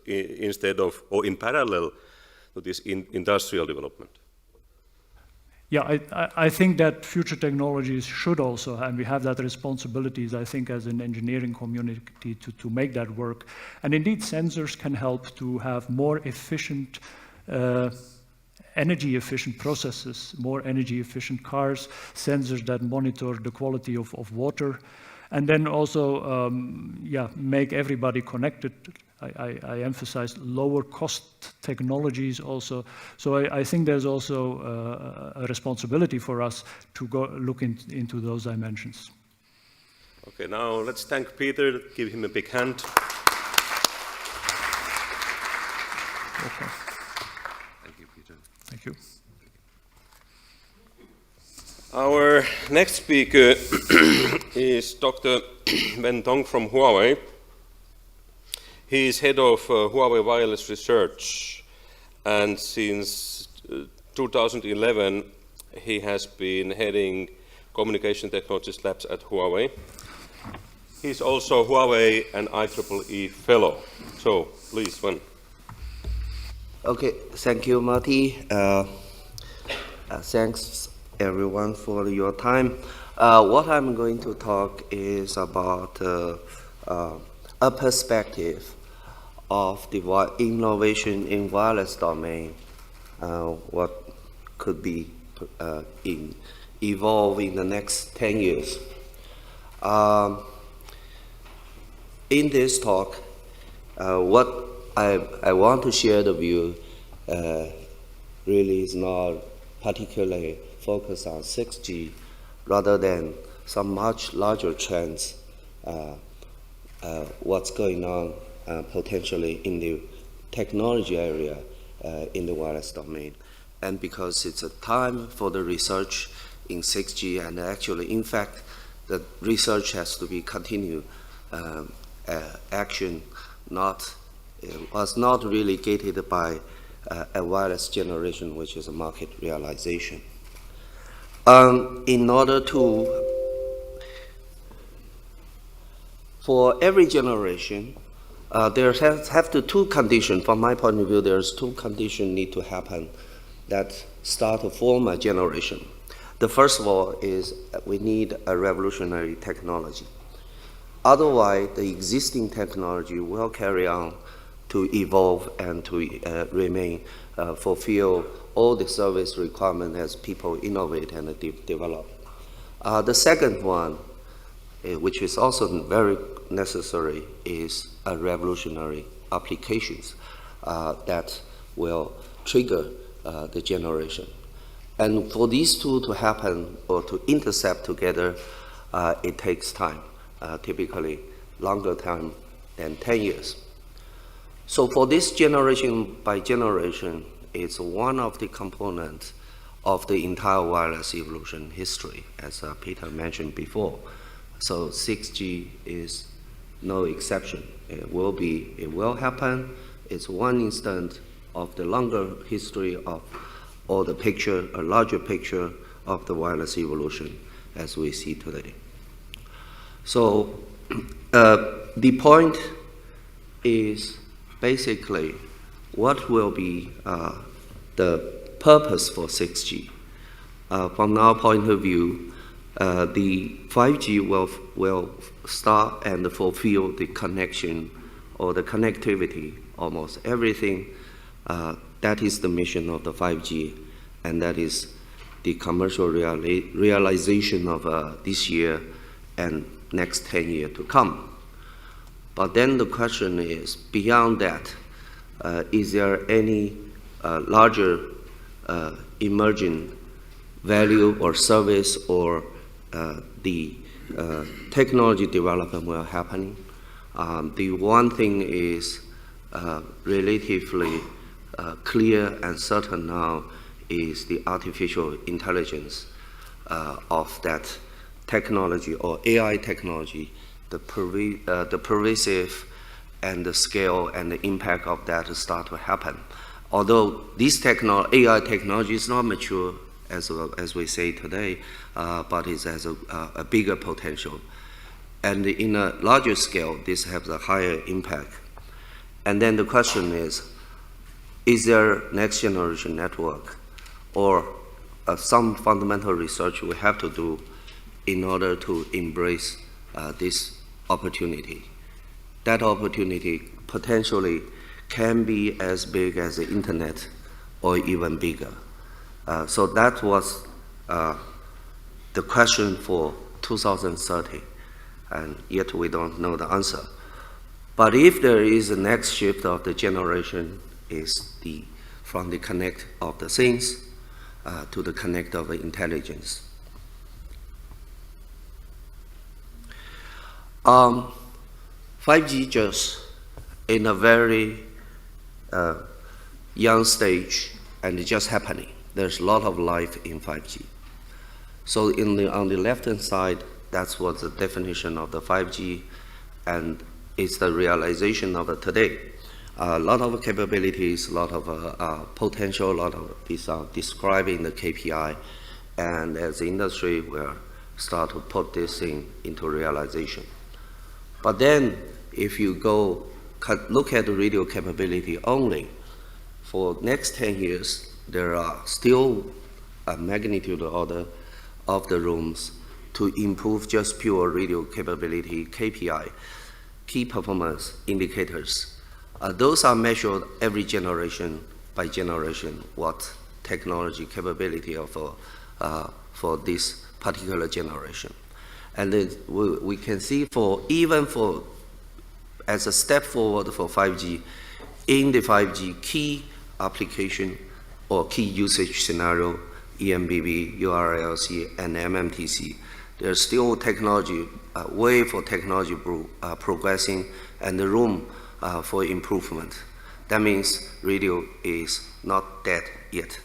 instead of, or in parallel to this industrial development? Yeah, I think that future technologies should also, and we have that responsibilities, I think, as an engineering community to make that work. And indeed, sensors can help to have more efficient energy-efficient processes, more energy-efficient cars, sensors that monitor the quality of water, and then also, make everybody connected. I emphasized lower cost technologies also. So I think there's also a responsibility for us to go look into those dimensions. Okay, now let's thank Peter, give him a big hand. Okay. Our next speaker is Dr. Wen Tong from Huawei. He is head of Huawei Wireless Research, and since 2011 he has been heading Communication Technologies Labs at Huawei. He's also Huawei and IEEE Fellow. So, please, Wen. Okay, thank you, Marty. Thanks, everyone, for your time. What I'm going to talk is about a perspective of the innovation in wireless domain, what could be evolve in the next 10 years. In this talk, what I want to share the view really is not particularly focused on 6G, rather than some much larger trends, what's going on potentially in the technology area in the wireless domain. And because it's a time for the research in 6G, and actually, in fact, the research has to be continued. Action was not really gated by a wireless generation, which is a market realization. In order for every generation, there have to two conditions. From my point of view, there's two conditions need to happen that start to form a generation. The first of all is we need a revolutionary technology. Otherwise, the existing technology will carry on to evolve and to fulfill all the service requirements as people innovate and develop. The second one, which is also very necessary, is a revolutionary applications that will trigger the generation. And for these two to happen or to intercept together, it takes time, typically longer time than 10 years. So for this generation by generation, it's one of the components of the entire wireless evolution history, as Peter mentioned before. So 6G is no exception. It will happen. It's one instant of the longer history of all the picture, a larger picture of the wireless evolution as we see today. So the point is basically what will be the purpose for 6G. From our point of view, the 5G will start and fulfill the connection or the connectivity, almost everything. That is the mission of the 5G, and that is the commercial realization of this year and next 10 years to come. But then the question is, beyond that, is there any larger emerging value or service or the technology development will happen? The one thing is relatively clear and certain now is the artificial intelligence of that technology or AI technology, the pervasive and the scale and the impact of that start to happen. Although this AI technology is not mature as we say today, but it has a bigger potential. And in a larger scale, this has a higher impact. And then the question is there next generation network or some fundamental research we have to do in order to embrace this opportunity? That opportunity potentially can be as big as the internet or even bigger. So that was the question for 2030, and yet we don't know the answer. But if there is a next shift of the generation, is from the connect of the things to the connect of the intelligence. 5G just in a very young stage and just happening. There's a lot of life in 5G. So on the left-hand side, that's what the definition of the 5G, and it's the realization of it today. A lot of capabilities, a lot of potential, a lot of these are describing the KPI, and as the industry will start to put this thing into realization. But then, if you go look at the radio capability only, for next 10 years, there are still a magnitude order of the rooms to improve just pure radio capability KPI, key performance indicators. Those are measured every generation by generation, what technology capability of for this particular generation. And then we can see even for as a step forward for 5G, in the 5G key application or key usage scenario, eMBB, URLC, and MMTC, there's still technology, way for technology progressing and the room for improvement. That means radio is not dead yet.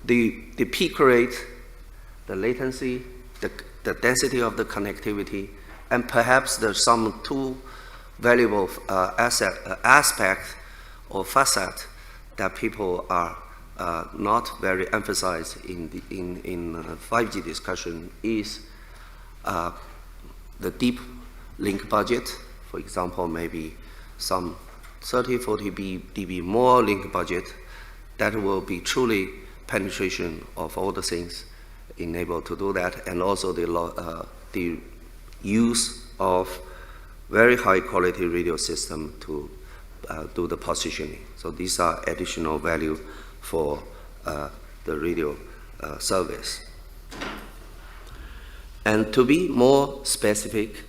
The peak rate, the latency, the density of the connectivity, and perhaps there's some two valuable aspects or facet that people are not very emphasized in 5G discussion is the deep link budget. For example, maybe some 30, 40 dB more link budget that will be truly penetration of all the things enabled to do that, and also the use of very high quality radio system to do the positioning. So these are additional value for the radio service. And to be more specific,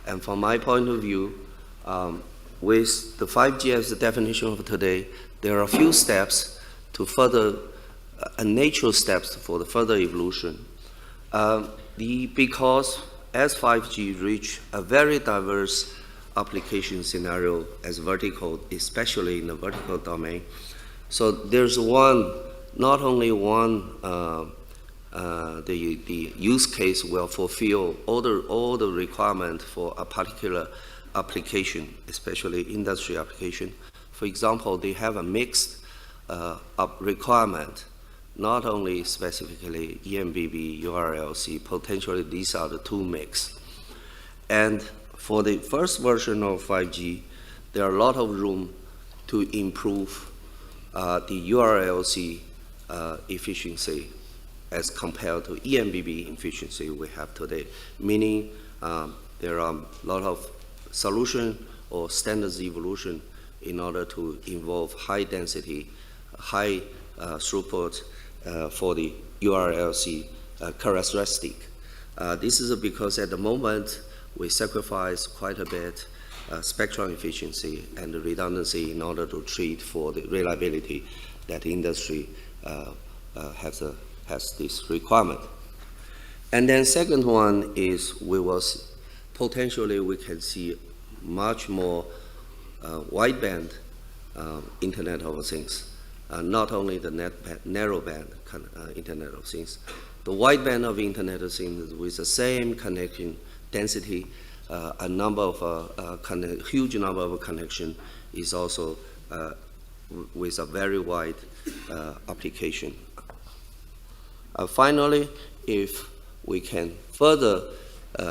and from my point of view, with the 5G as the definition of today, there are a few steps to further, natural steps for the further evolution. Because as 5G reach a very diverse application scenario as vertical, especially in the vertical domain, so there's not only one, the use case will fulfill all the requirement for a particular application, especially industry application. For example, they have a mixed requirement, not only specifically eMBB, URLC, potentially these are the two mix. And for the first version of 5G, there are a lot of room to improve the URLC efficiency as compared to eMBB efficiency we have today, meaning there are a lot of solution or standards evolution in order to involve high density, high throughput for the URLC characteristic. This is because at the moment we sacrifice quite a bit spectrum efficiency and redundancy in order to treat for the reliability that industry has this requirement. And then second one is potentially we can see much more wideband Internet of Things, not only the narrowband Internet of Things. The wideband of Internet of Things with the same connection density, a number of huge number of connection is also with a very wide application. Finally, if we can further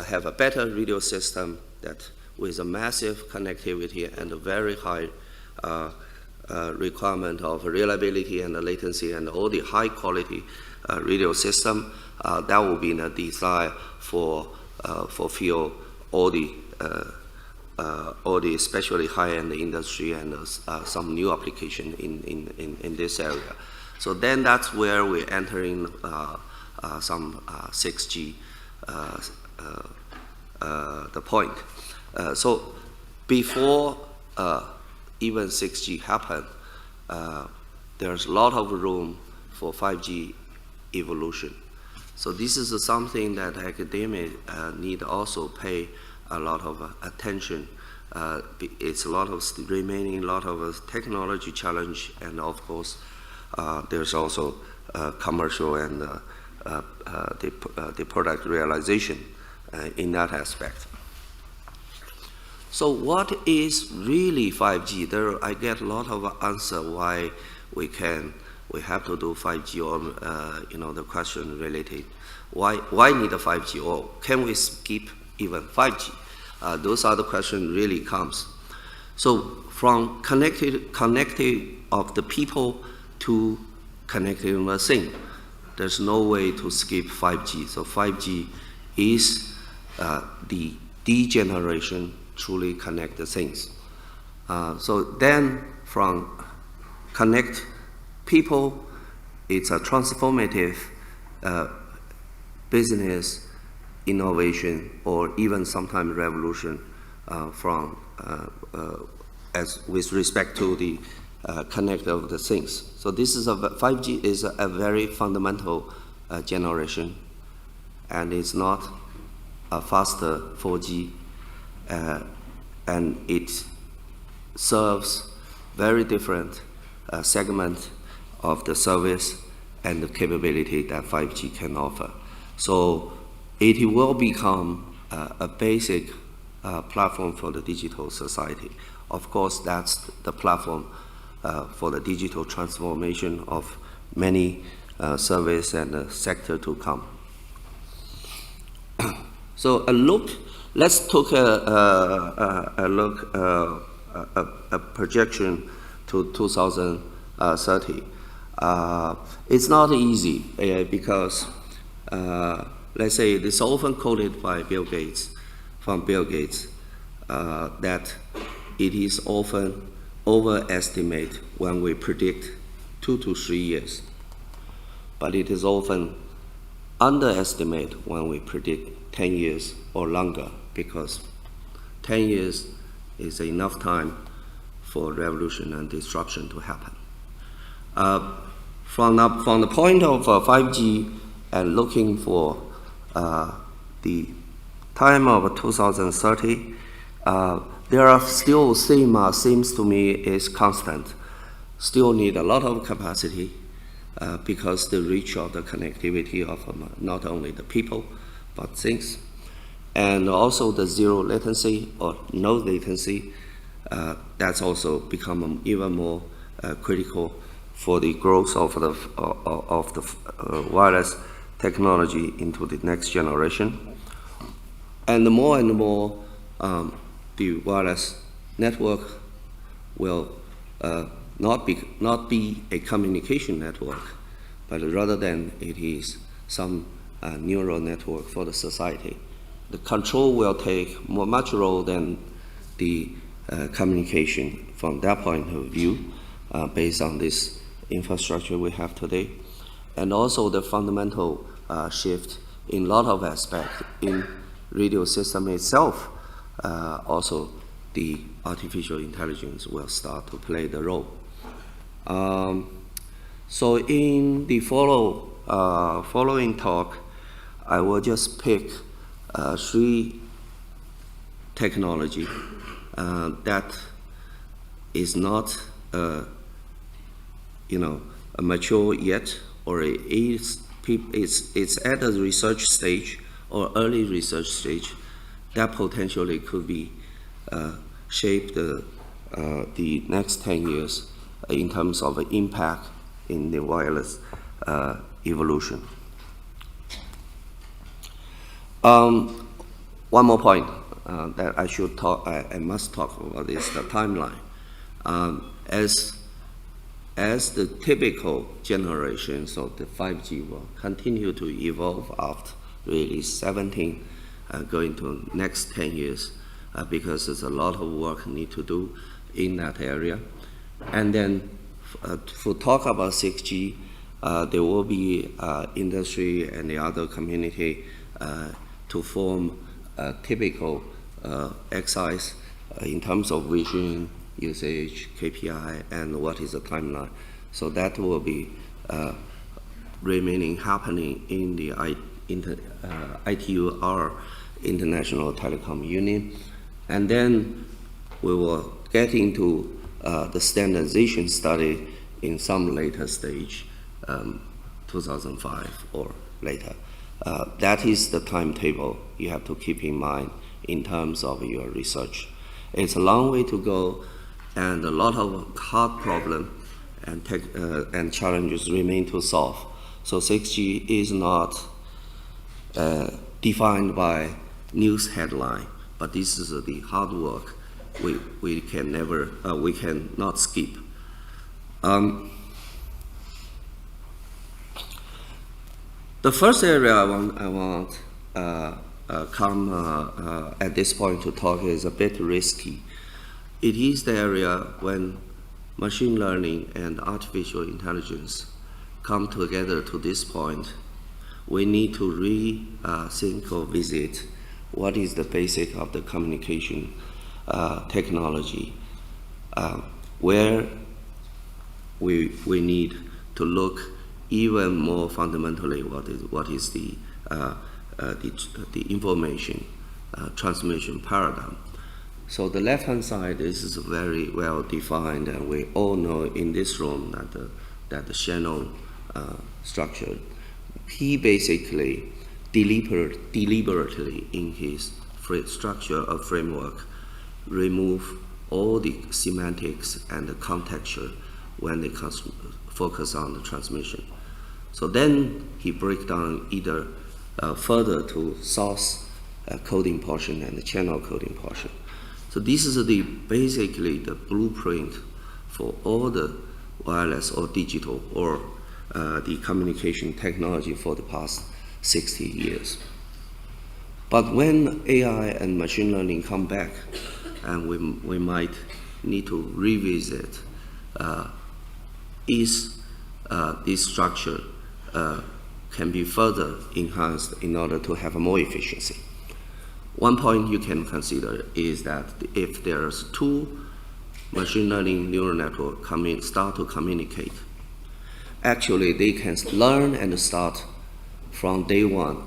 have a better radio system that with a massive connectivity and a very high requirement of reliability and latency and all the high quality radio system, that will be the desire for fulfill all the especially high-end industry and some new application in this area. So then that's where we're entering some 6G the point. So before even 6G happened, there's a lot of room for 5G evolution. So this is something that academics need also pay a lot of attention. It's a lot of remaining, a lot of technology challenge, and of course, there's also commercial and the product realization in that aspect. So what is really 5G? I get a lot of answer why we have to do 5G, or the question related, why need a 5G, or can we skip even 5G? Those are the questions really comes. So from connected of the people to connected of the thing, there's no way to skip 5G. So 5G is the degeneration truly connect the things. So then from connect people, it's a transformative business innovation, or even sometimes revolution as with respect to the connect of the things. So this is 5G is a very fundamental generation, and it's not a faster 4G, and it serves very different segment of the service and the capability that 5G can offer. So it will become a basic platform for the digital society. Of course, that's the platform for the digital transformation of many service and sector to come. So let's take a projection to 2030. It's not easy because let's say it's often quoted by Bill Gates, that it is often overestimate when we predict 2 to 3 years, but it is often underestimate when we predict 10 years or longer, because 10 years is enough time for revolution and disruption to happen. From the point of 5G and looking for the time of 2030, there are still seems to me is constant. Still need a lot of capacity because the reach of the connectivity of not only the people but things, and also the zero latency or no latency. That's also become even more critical for the growth of the wireless technology into the next generation. And more the wireless network will not be a communication network, but rather than it is some neural network for the society. The control will take much role than the communication from that point of view, based on this infrastructure we have today, and also the fundamental shift in a lot of aspects in radio system itself. Also, the artificial intelligence will start to play the role. So in the following talk, I will just pick 3 technology that is not mature yet, or it's at a research stage or early research stage, that potentially could be shape the next 10 years in terms of impact in the wireless evolution. One more point that I must talk about is the timeline. As the typical generations of the 5G will continue to evolve after really 17 going to next 10 years, because there's a lot of work need to do in that area. And then for talk about 6G, there will be industry and the other community to form a typical exercise in terms of vision, usage, KPI, and what is the timeline. So that will be happening in the ITUR, International Telecom Union. And then we will get into the standardization study in some later stage, 2005 or later. That is the timetable you have to keep in mind in terms of your research. It's a long way to go, and a lot of hard problems and challenges remain to solve. So 6G is not defined by news headline, but this is the hard work we cannot skip. The first area I want come at this point to talk is a bit risky. It is the area when machine learning and artificial intelligence come together to this point. We need to rethink or visit what is the basic of the communication technology, where we need to look even more fundamentally what is the information transmission paradigm. So the left-hand side is very well defined, and we all know in this room that the Shannon structure. He basically deliberately in his structure of framework remove all the semantics and the contexture when they focus on the transmission. So then he breaks down either further to source coding portion and the channel coding portion. So this is basically the blueprint for all the wireless or digital or the communication technology for the past 60 years. But when AI and machine learning come back, and we might need to revisit, is this structure can be further enhanced in order to have more efficiency. One point you can consider is that if there's two machine learning neural networks start to communicate, actually they can learn and start from day one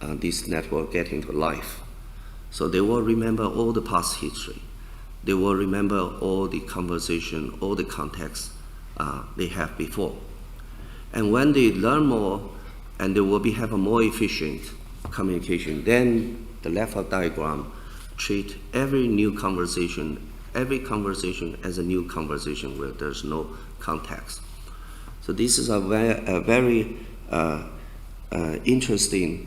this network getting to life. So they will remember all the past history. They will remember all the conversation, all the context they have before. And when they learn more, and they will have a more efficient communication, then the left diagram treat every conversation as a new conversation where there's no context. So this is a very interesting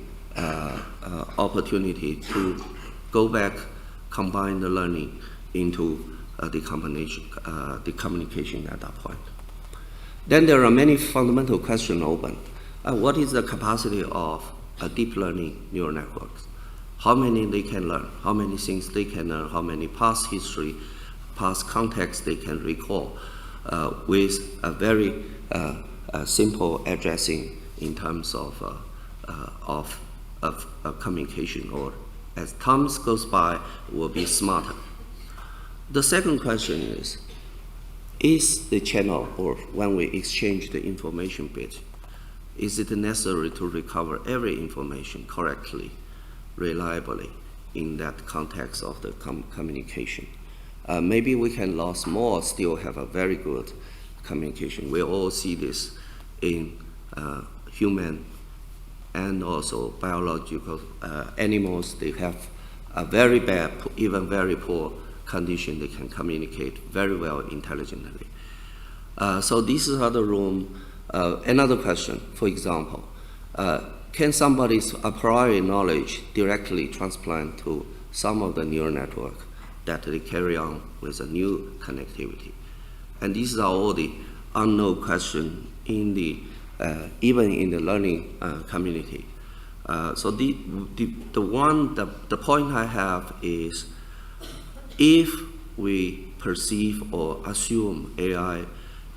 opportunity to go back, combine the learning into the communication at that point. Then there are many fundamental questions open. What is the capacity of a deep learning neural networks? How many they can learn? How many things they can learn? How many past history, past context they can recall with a very simple addressing in terms of communication, or as time goes by, will be smarter. The second question is the channel, or when we exchange the information bit, is it necessary to recover every information correctly, reliably in that context of the communication? Maybe we can lose more, still have a very good communication. We all see this in human and also biological animals. They have a very bad, even very poor condition. They can communicate very well intelligently. So this is another room. Another question, for example, can somebody's a priori knowledge directly transplant to some of the neural network that they carry on with a new connectivity? And these are all the unknown questions in the even in the learning community. So the point I have is, if we perceive or assume AI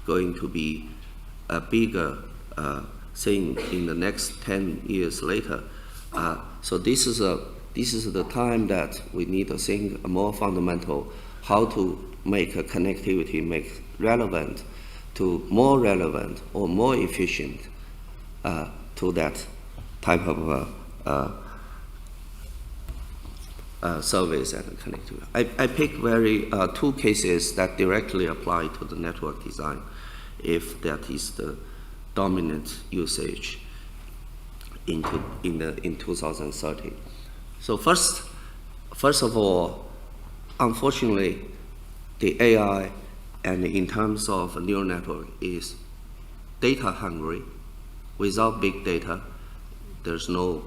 going to be a bigger thing in the next 10 years later, so this is the time that we need to think more fundamental, how to make a connectivity make relevant to more relevant or more efficient to that type of service and connectivity. I pick two cases that directly apply to the network design, if that is the dominant usage. in 2030. So first of all, unfortunately, the AI, and in terms of neural network, is data hungry. Without big data, there's no,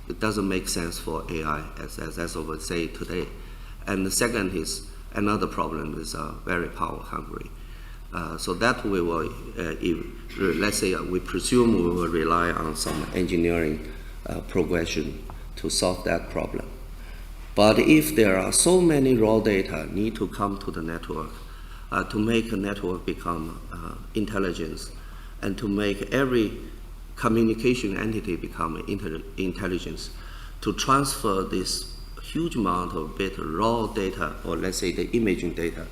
it doesn't make sense for AI as I would say today. And the second is, another problem is very power hungry. So that we will, let's say we presume we will rely on some engineering progression to solve that problem. But if there are so many raw data need to come to the network to make a network become intelligence, and to make every communication entity become intelligence, to transfer this huge amount of bit raw data, or let's say the imaging data,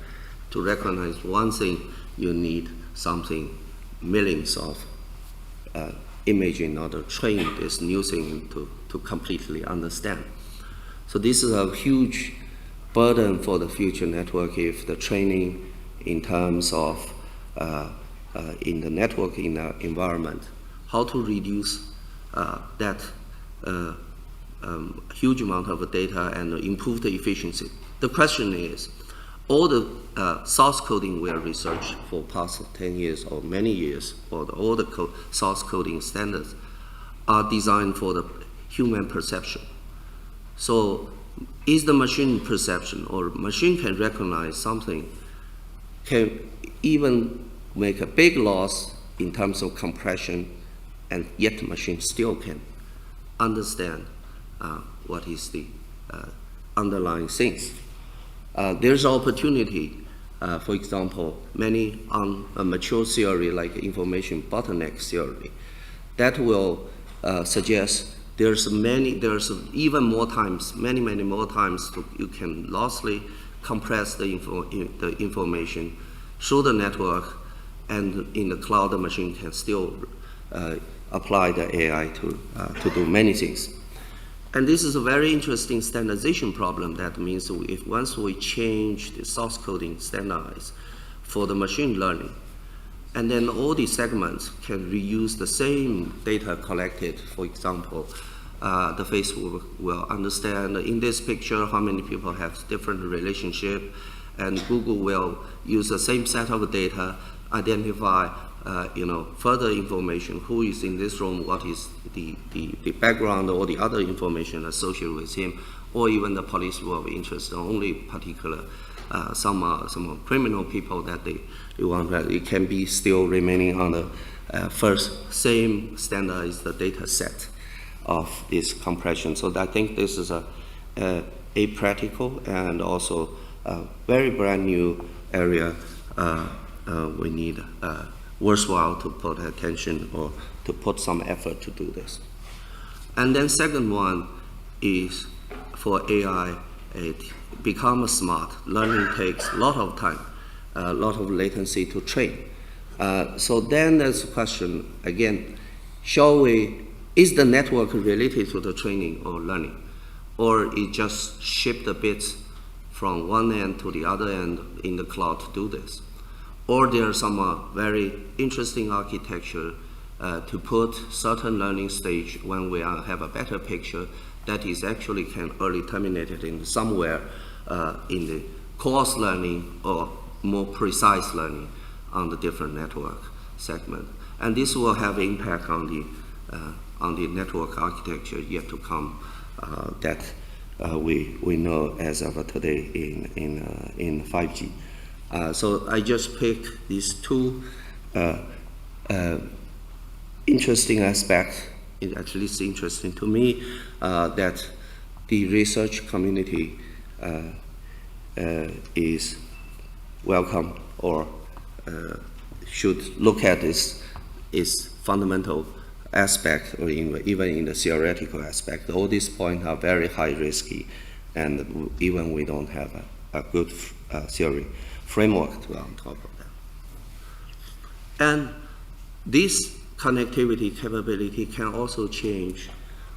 to recognize one thing, you need something, millions of imaging in order to train this new thing to completely understand. So this is a huge burden for the future network if the training in terms of in the network environment, how to reduce that huge amount of data and improve the efficiency. The question is, all the source coding we have researched for past 10 years or many years, or all the source coding standards are designed for the human perception. So is the machine perception, or machine can recognize something, can even make a big loss in terms of compression, and yet the machine still can understand what is the underlying things. There's opportunity, for example, many on a mature theory like information bottleneck theory, that will suggest there's even more times, many more times you can lostly compress the information through the network, and in the cloud the machine can still apply the AI to do many things. And this is a very interesting standardization problem. That means if once we change the source coding standards for the machine learning, and then all these segments can reuse the same data collected. For example, the Facebook will understand in this picture how many people have different relationship, and Google will use the same set of data, identify further information, who is in this room, what is the background or the other information associated with him, or even the police will be interested only particular some criminal people that they want, that it can be still remaining on the first same standard as the data set of this compression. So I think this is a practical and also a very brand new area we need worthwhile to put attention or to put some effort to do this. And then second one is for AI, it becomes smart. Learning takes a lot of time, a lot of latency to train. So then there's a question, again, is the network related to the training or learning? Or it just ship the bits from one end to the other end in the cloud to do this? Or there's some very interesting architecture to put certain learning stage when we have a better picture that is actually can early terminate it in somewhere in the coarse learning or more precise learning on the different network segment. And this will have impact on the network architecture yet to come that we know as of today in 5G. So I just picked these two interesting aspects. At least interesting to me that the research community is welcome or should look at this is fundamental aspect, or even in the theoretical aspect. All these points are very high risky, and even we don't have a good theory framework to on top of that. And this connectivity capability can also change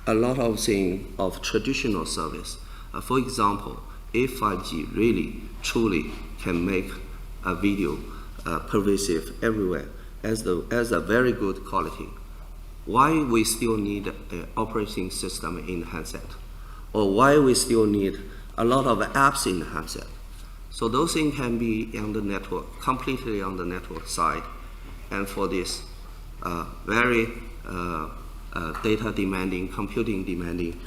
a lot of things of traditional service. For example, if 5G really, truly can make a video pervasive everywhere as a very good quality, why we still need an operating system in the handset, or why we still need a lot of apps in the handset. So those things can be on the network, completely on the network side. And for this very data demanding, computing demanding,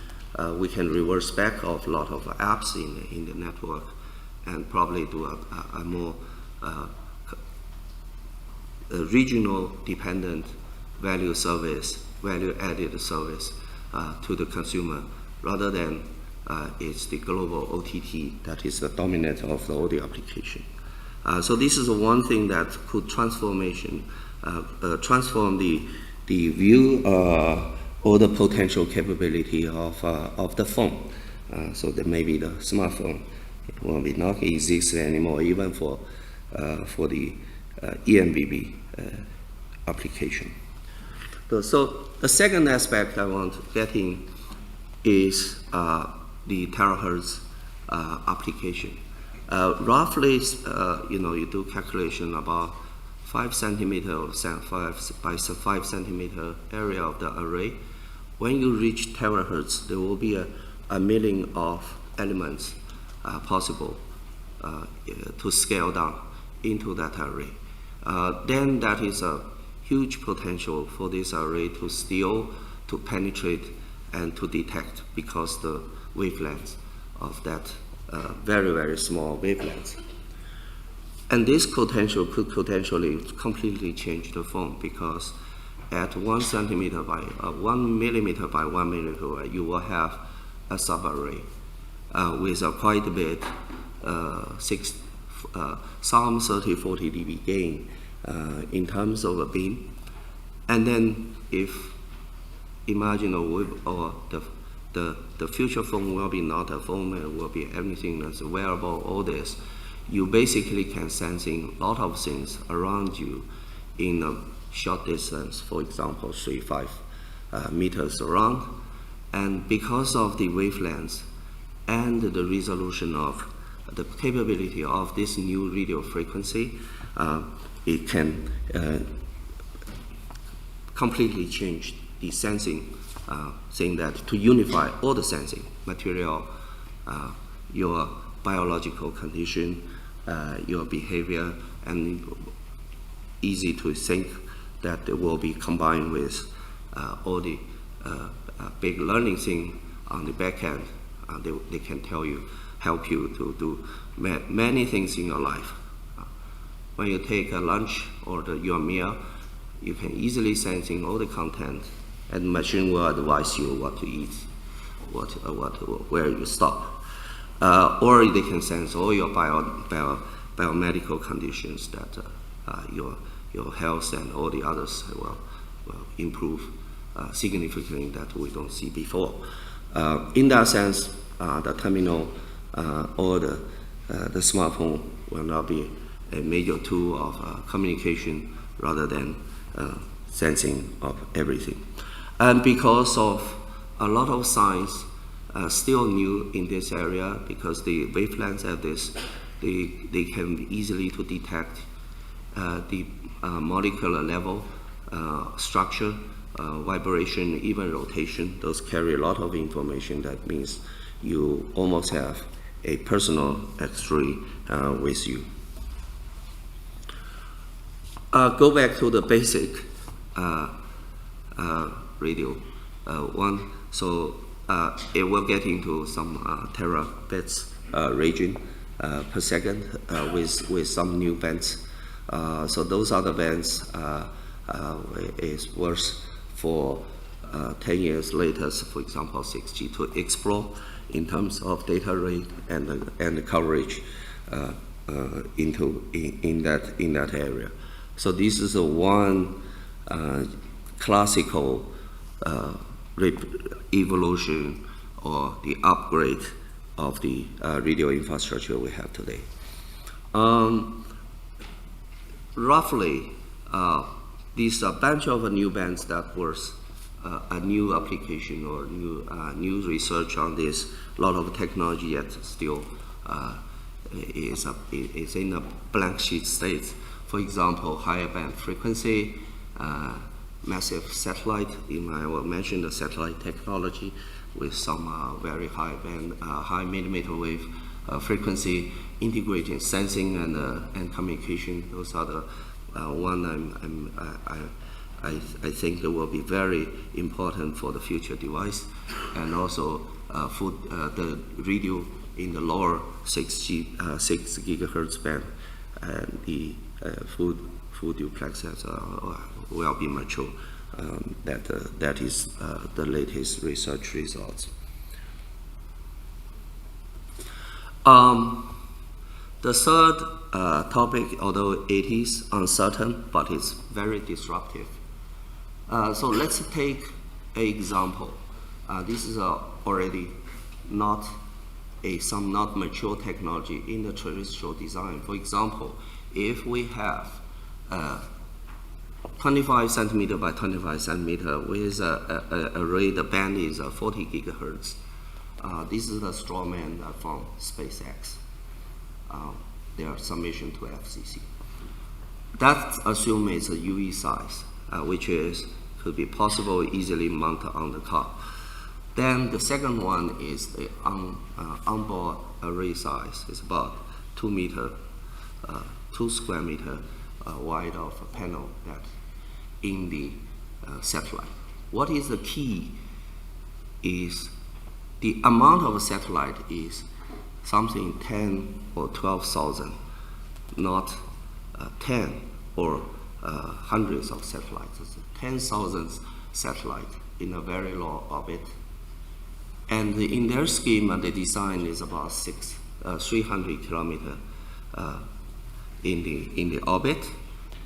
we can reverse back of a lot of apps in the network and probably do a more regional dependent value added service to the consumer, rather than it's the global OTT that is the dominant of the audio application. So this is one thing that could transform the view or the potential capability of the phone. So that maybe the smartphone will be not exist anymore, even for the eMBB application. So the second aspect I want to get in is the terahertz application. Roughly, you do calculation about 5 centimeter or 5 by 5 centimeter area of the array. When you reach terahertz, there will be a million of elements possible to scale down into that array. Then that is a huge potential for this array to steal, to penetrate, and to detect, because the wavelengths of that very, very small wavelengths. And this potential could potentially completely change the phone, because at 1 centimeter by 1 millimeter by 1 millimeter, you will have a subarray with a quite a bit some 30-40 dB gain in terms of a beam. And then if imagine the future phone will be not a phone, it will be everything that's wearable, all this. You basically can sensing a lot of things around you in a short distance, for example, 3-5 meters around. And because of the wavelengths and the resolution of the capability of this new radio frequency, it can completely change the sensing, saying that to unify all the sensing, material, your biological condition, your behavior, and easy to think that it will be combined with all the big learning thing on the back end. They can help you to do many things in your life. When you take a lunch or your meal, you can easily sensing all the content, and the machine will advise you what to eat, where you stop. Or they can sense all your biomedical conditions that your health and all the others will improve significantly that we don't see before. In that sense, the terminal or the smartphone will now be a major tool of communication rather than sensing of everything. And because of a lot of science still new in this area, because the wavelengths have this, they can be easily to detect the molecular level structure, vibration, even rotation. Those carry a lot of information. That means you almost have a personal X-ray with you. Go back to the basic radio one. So it will get into some terabits region per second with some new bands. So those are the bands is worth for 10 years later, for example, 6G to explore in terms of data rate and the coverage in that area. So this is one classical evolution or the upgrade of the radio infrastructure we have today. Roughly, these a bunch of new bands that was a new application or new research on this. A lot of technology yet still is in a blank sheet state. For example, higher band frequency, massive satellite. I will mention the satellite technology with some very high band, high millimeter wave frequency, integrating sensing and communication. Those are the one I think that will be very important for the future device, and also for the radio in the lower 6 gigahertz band, and the full duplexes will be mature. That is the latest research results. The third topic, although it is uncertain, but it's very disruptive. So let's take an example. This is already not some not mature technology in the traditional design. For example, if we have 25 centimeter by 25 centimeter with a array, the band is 40 gigahertz. This is the straw man from SpaceX. Their submission to FCC. That assumes it's a UE size, which could be possible easily mounted on the car. Then the second one is the onboard array size. It's about 2 meter, 2 square meter wide of a panel that in the satellite. What is the key is the amount of a satellite is something 10 or 12,000, not 10 or hundreds of satellites. It's 10,000 satellites in a very low orbit. And in their scheme, the design is about 300 kilometers in the orbit.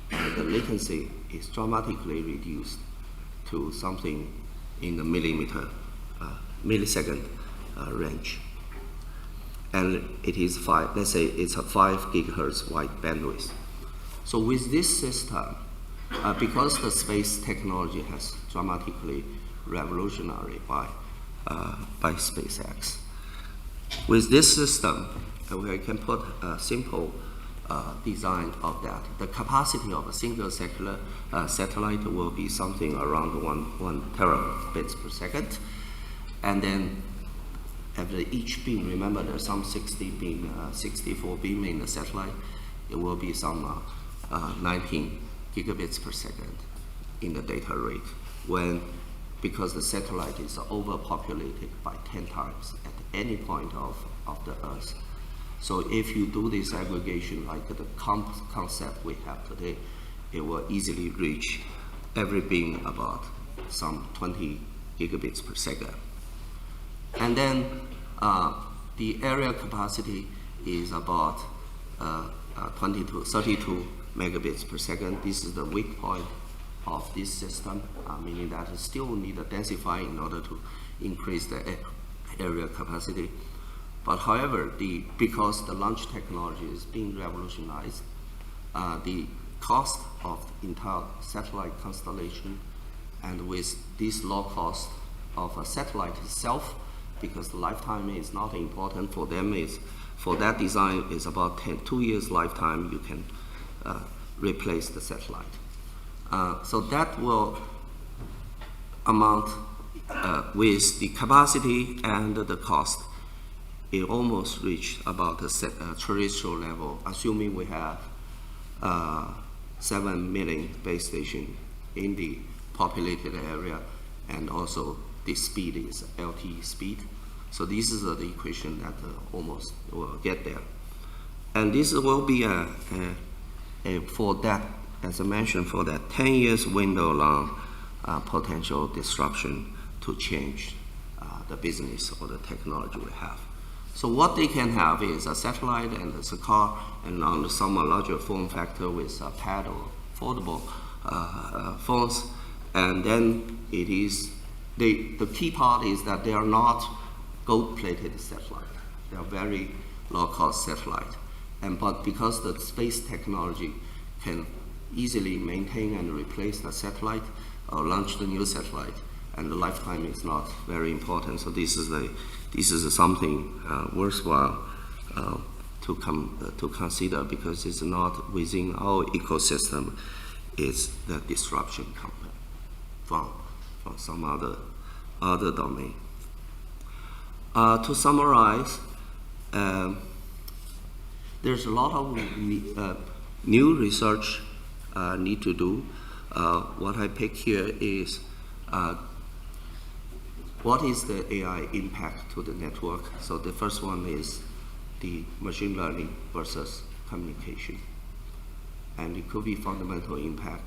And the latency is dramatically reduced to something in the millisecond range. And it is let's say it's a 5 gigahertz wide bandwidth. So with this system, because the space technology has dramatically revolutionary by SpaceX, with this system, we can put a simple design of that. The capacity of a single satellite will be something around 1 terabits per second. And then after each beam, remember there's some 64 beam in the satellite, it will be some 19 gigabits per second in the data rate, because the satellite is overpopulated by 10 times at any point of the Earth. So if you do this aggregation like the concept we have today, it will easily reach every beam about some 20 gigabits per second. And then the area capacity is about 32 megabits per second. This is the weak point of this system, meaning that it still need to densify in order to increase the area capacity. But however, because the launch technology is being revolutionized, the cost of the entire satellite constellation, and with this low cost of a satellite itself, because the lifetime is not important for them, for that design is about 2 years lifetime, you can replace the satellite. So that will amount with the capacity and the cost, it almost reached about the terrestrial level, assuming we have 7 million base stations in the populated area, and also the speed is LTE speed. So this is the equation that almost will get there. And this will be for that, as I mentioned, for that 10 years window long potential disruption to change the business or the technology we have. So what they can have is a satellite and a car, and on some larger form factor with a pad or foldable phones. And then it is, the key part is that they are not gold-plated satellite. They are very low-cost satellite. But because the space technology can easily maintain and replace the satellite or launch the new satellite, and the lifetime is not very important. So this is something worthwhile to consider, because it's not within our ecosystem. It's the disruption company. from some other domain. To summarize, there's a lot of new research need to do. What I pick here is what is the AI impact to the network? So the first one is the machine learning versus communication. And it could be fundamental impact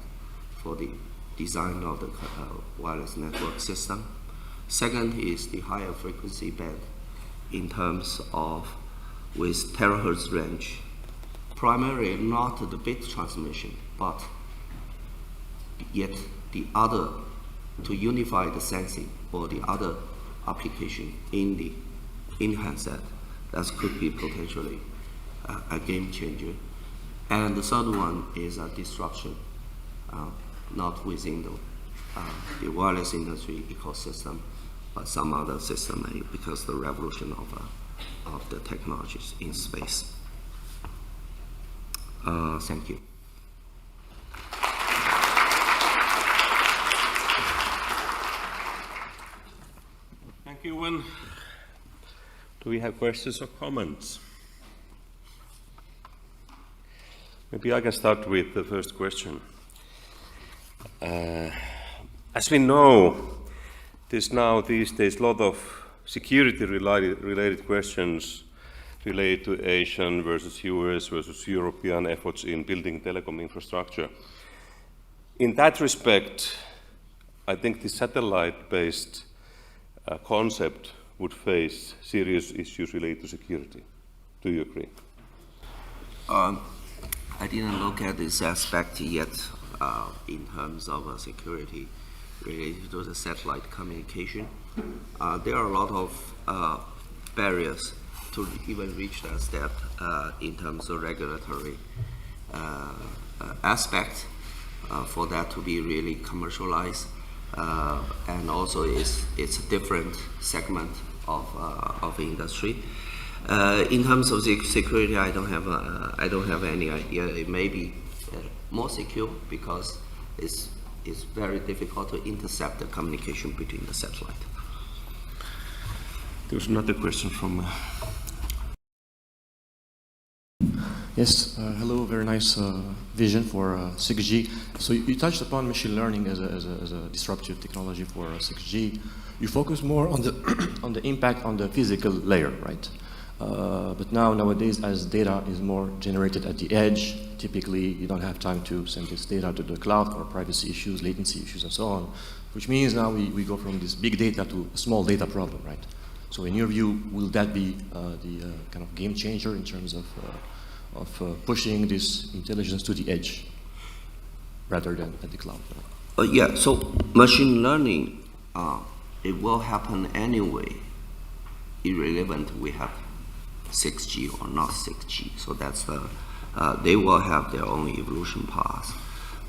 for the design of the wireless network system. Second is the higher frequency band in terms of with terahertz range. Primarily not the bit transmission, but yet the other, to unify the sensing or the other application in the handset. That could be potentially a game changer. And the third one is a disruption, not within the wireless industry ecosystem, but some other system, because the revolution of the technologies in space. Thank you. Thank you, Wen. Do we have questions or comments? Maybe I can start with the first question. As we know, there's now these days a lot of security-related questions related to Asian versus US versus European efforts in building telecom infrastructure. In that respect, I think the satellite-based concept would face serious issues related to security. Do you agree? I didn't look at this aspect yet in terms of security related to the satellite communication. There are a lot of barriers to even reach that step in terms of regulatory aspect for that to be really commercialized. And also it's a different segment of industry. In terms of security, I don't have any idea. It may be more secure because it's very difficult to intercept the communication between the satellite. There's another question from. Yes, hello, very nice vision for 6G. So you touched upon machine learning as a disruptive technology for 6G. You focus more on the on the impact on the physical layer, right? But nowadays, as data is more generated at the edge, typically you don't have time to send this data to the cloud for privacy issues, latency issues, and so on. Which means now we go from this big data to a small data problem, right? So in your view, will that be the kind of game changer in terms of pushing this intelligence to the edge rather than at the cloud? Yeah, so machine learning, it will happen anyway, irrelevant we have 6G or not 6G. So that's they will have their own evolution path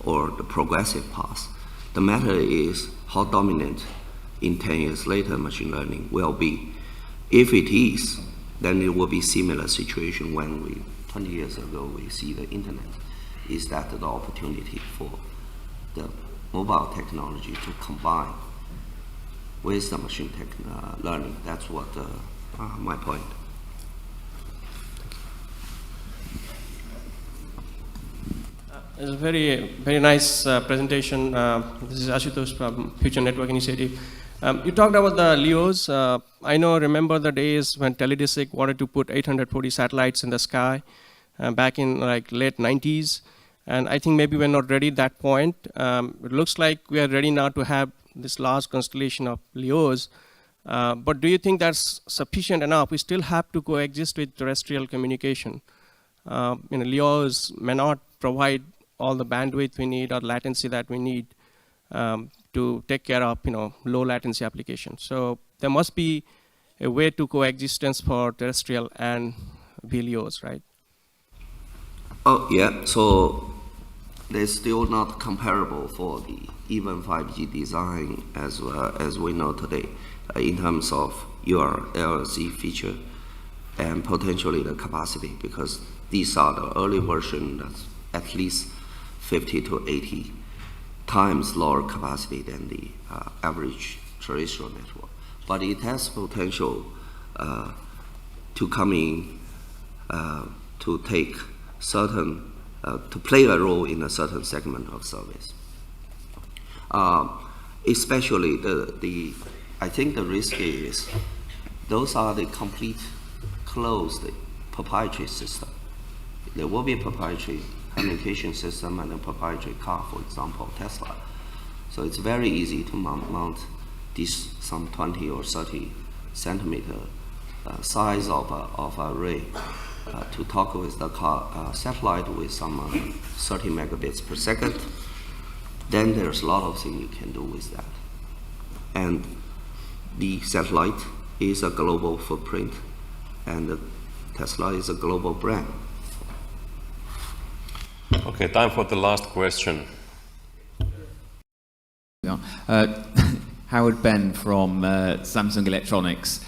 or the progressive path. The matter is how dominant in 10 years later machine learning will be. If it is, then it will be similar situation when 20 years ago we see the internet. Is that the opportunity for the mobile technology to combine with the machine learning? That's what my point. It's a very nice presentation. This is Ashutosh from Future Network Initiative. You talked about the LEOs. I remember the days when Teledesic wanted to put 840 satellites in the sky back in like late 90s. And I think maybe we're not ready at that point. It looks like we are ready now to have this large constellation of LEOs. But do you think that's sufficient enough? We still have to coexist with terrestrial communication. LEOs may not provide all the bandwidth we need or latency that we need to take care of low latency applications. So there must be a way to coexistence for terrestrial and VLEOs, right? Oh yeah, so they're still not comparable for the even 5G design as we know today in terms of your LLC feature and potentially the capacity, because these are the early version that's at least 50 to 80 times lower capacity than the average terrestrial network. But it has potential to come in to take certain, to play a role in a certain segment of service. Especially I think the risk is those are the complete closed proprietary system. There will be a proprietary communication system and a proprietary car, for example, Tesla. So it's very easy to mount this some 20 or 30 centimeter size of array to talk with the car satellite with some 30 megabits per second. Then there's a lot of things you can do with that. And the satellite is a global footprint, and the Tesla is a global brand. Okay, time for the last question. Yeah. Howard Ben from Samsung Electronics.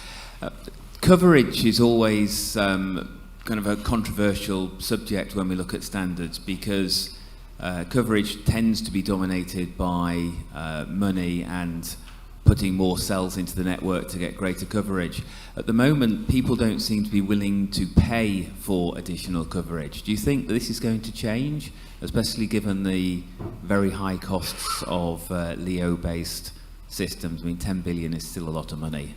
Coverage is always kind of a controversial subject when we look at standards, because coverage tends to be dominated by money and putting more cells into the network to get greater coverage. At the moment, people don't seem to be willing to pay for additional coverage. Do you think that this is going to change, especially given the very high costs of LEO-based systems? I mean, 10 billion is still a lot of money.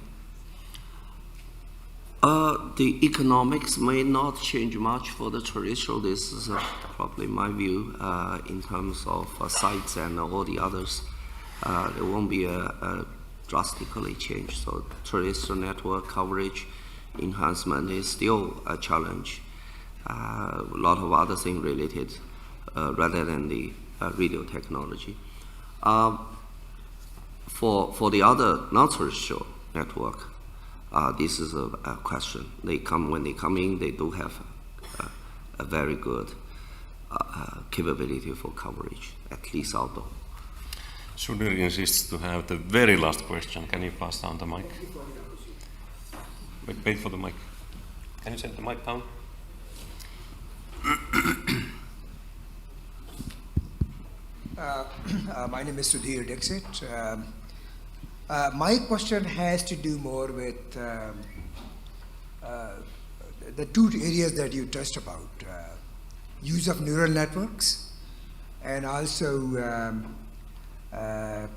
The economics may not change much for the terrestrial. This is probably my view in terms of sites and all the others. There won't be a drastically change. So terrestrial network coverage enhancement is still a challenge. A lot of other things related rather than the radio technology. For the other non-terrestrial network, this is a question. When they come in, they do have a very good capability for coverage, at least outdoor. Sudhir insists to have the very last question. Can you pass down the mic? Wait for the mic. Can you send the mic down? My name is Sudhir Dixit. My question has to do more with the two areas that you touched about, use of neural networks and also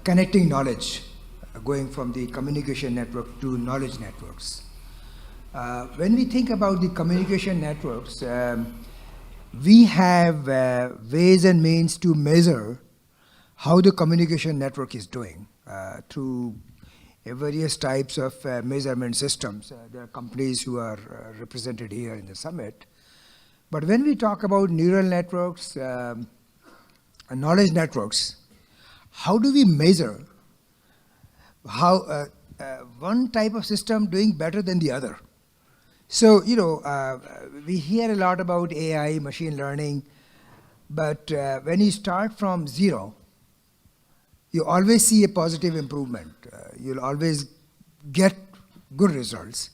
connecting knowledge, going from the communication network to knowledge networks. When we think about the communication networks, we have ways and means to measure how the communication network is doing through various types of measurement systems. There are companies who are represented here in the summit. But when we talk about neural networks and knowledge networks, how do we measure how one type of system doing better than the other? So, we hear a lot about AI, machine learning, but when you start from zero, you always see a positive improvement. You'll always get good results.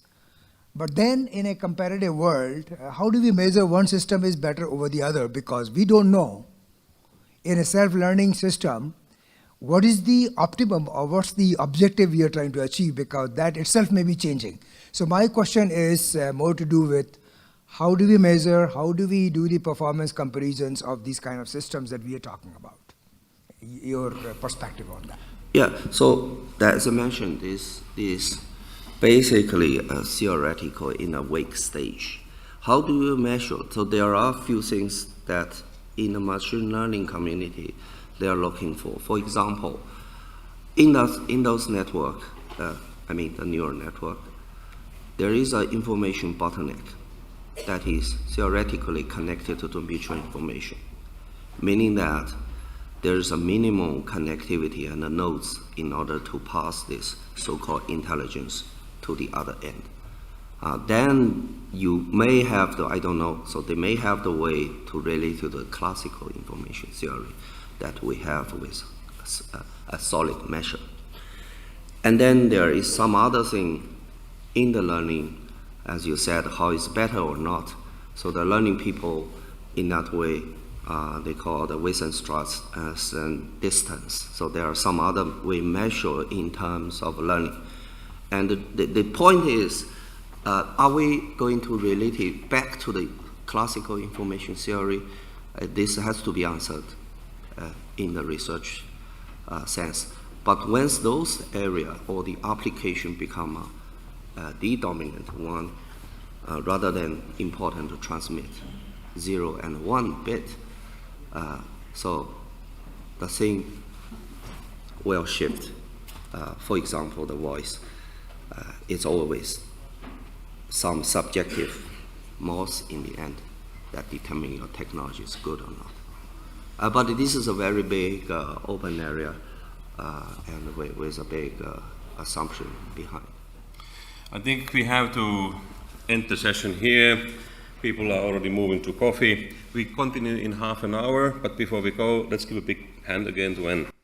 But then in a competitive world, how do we measure one system is better over the other? Because we don't know in a self-learning system what is the optimum or what's the objective we are trying to achieve, because that itself may be changing. So my question is more to do with how do we measure, how do we do the performance comparisons of these kind of systems that we are talking about? Your perspective on that. Yeah, so as I mentioned, this is basically a theoretical in a wake stage. How do you measure? So there are a few things that in the machine learning community they are looking for. For example, in those network, the neural network, there is an information bottleneck that is theoretically connected to the mutual information, meaning that there is a minimum connectivity and the nodes in order to pass this so-called intelligence to the other end. Then you may have so they may have the way to relate to the classical information theory that we have with a solid measure. And then there is some other thing in the learning, as you said, how it's better or not. So the learning people in that way they call the Wiesenstrass as distance. So there are some other we measure in terms of learning. And the point is, are we going to relate it back to the classical information theory? This has to be answered in the research sense. But once those area or the application become the dominant one, rather than important to transmit 0 and 1 bit, so the thing will shift. For example, the voice. It's always some subjective modes in the end that determine your technology is good or not. But this is a very big open area and with a big assumption behind. I think we have to end the session here. People are already moving to coffee. We continue in half an hour, but before we go, let's give a big hand again to Anne.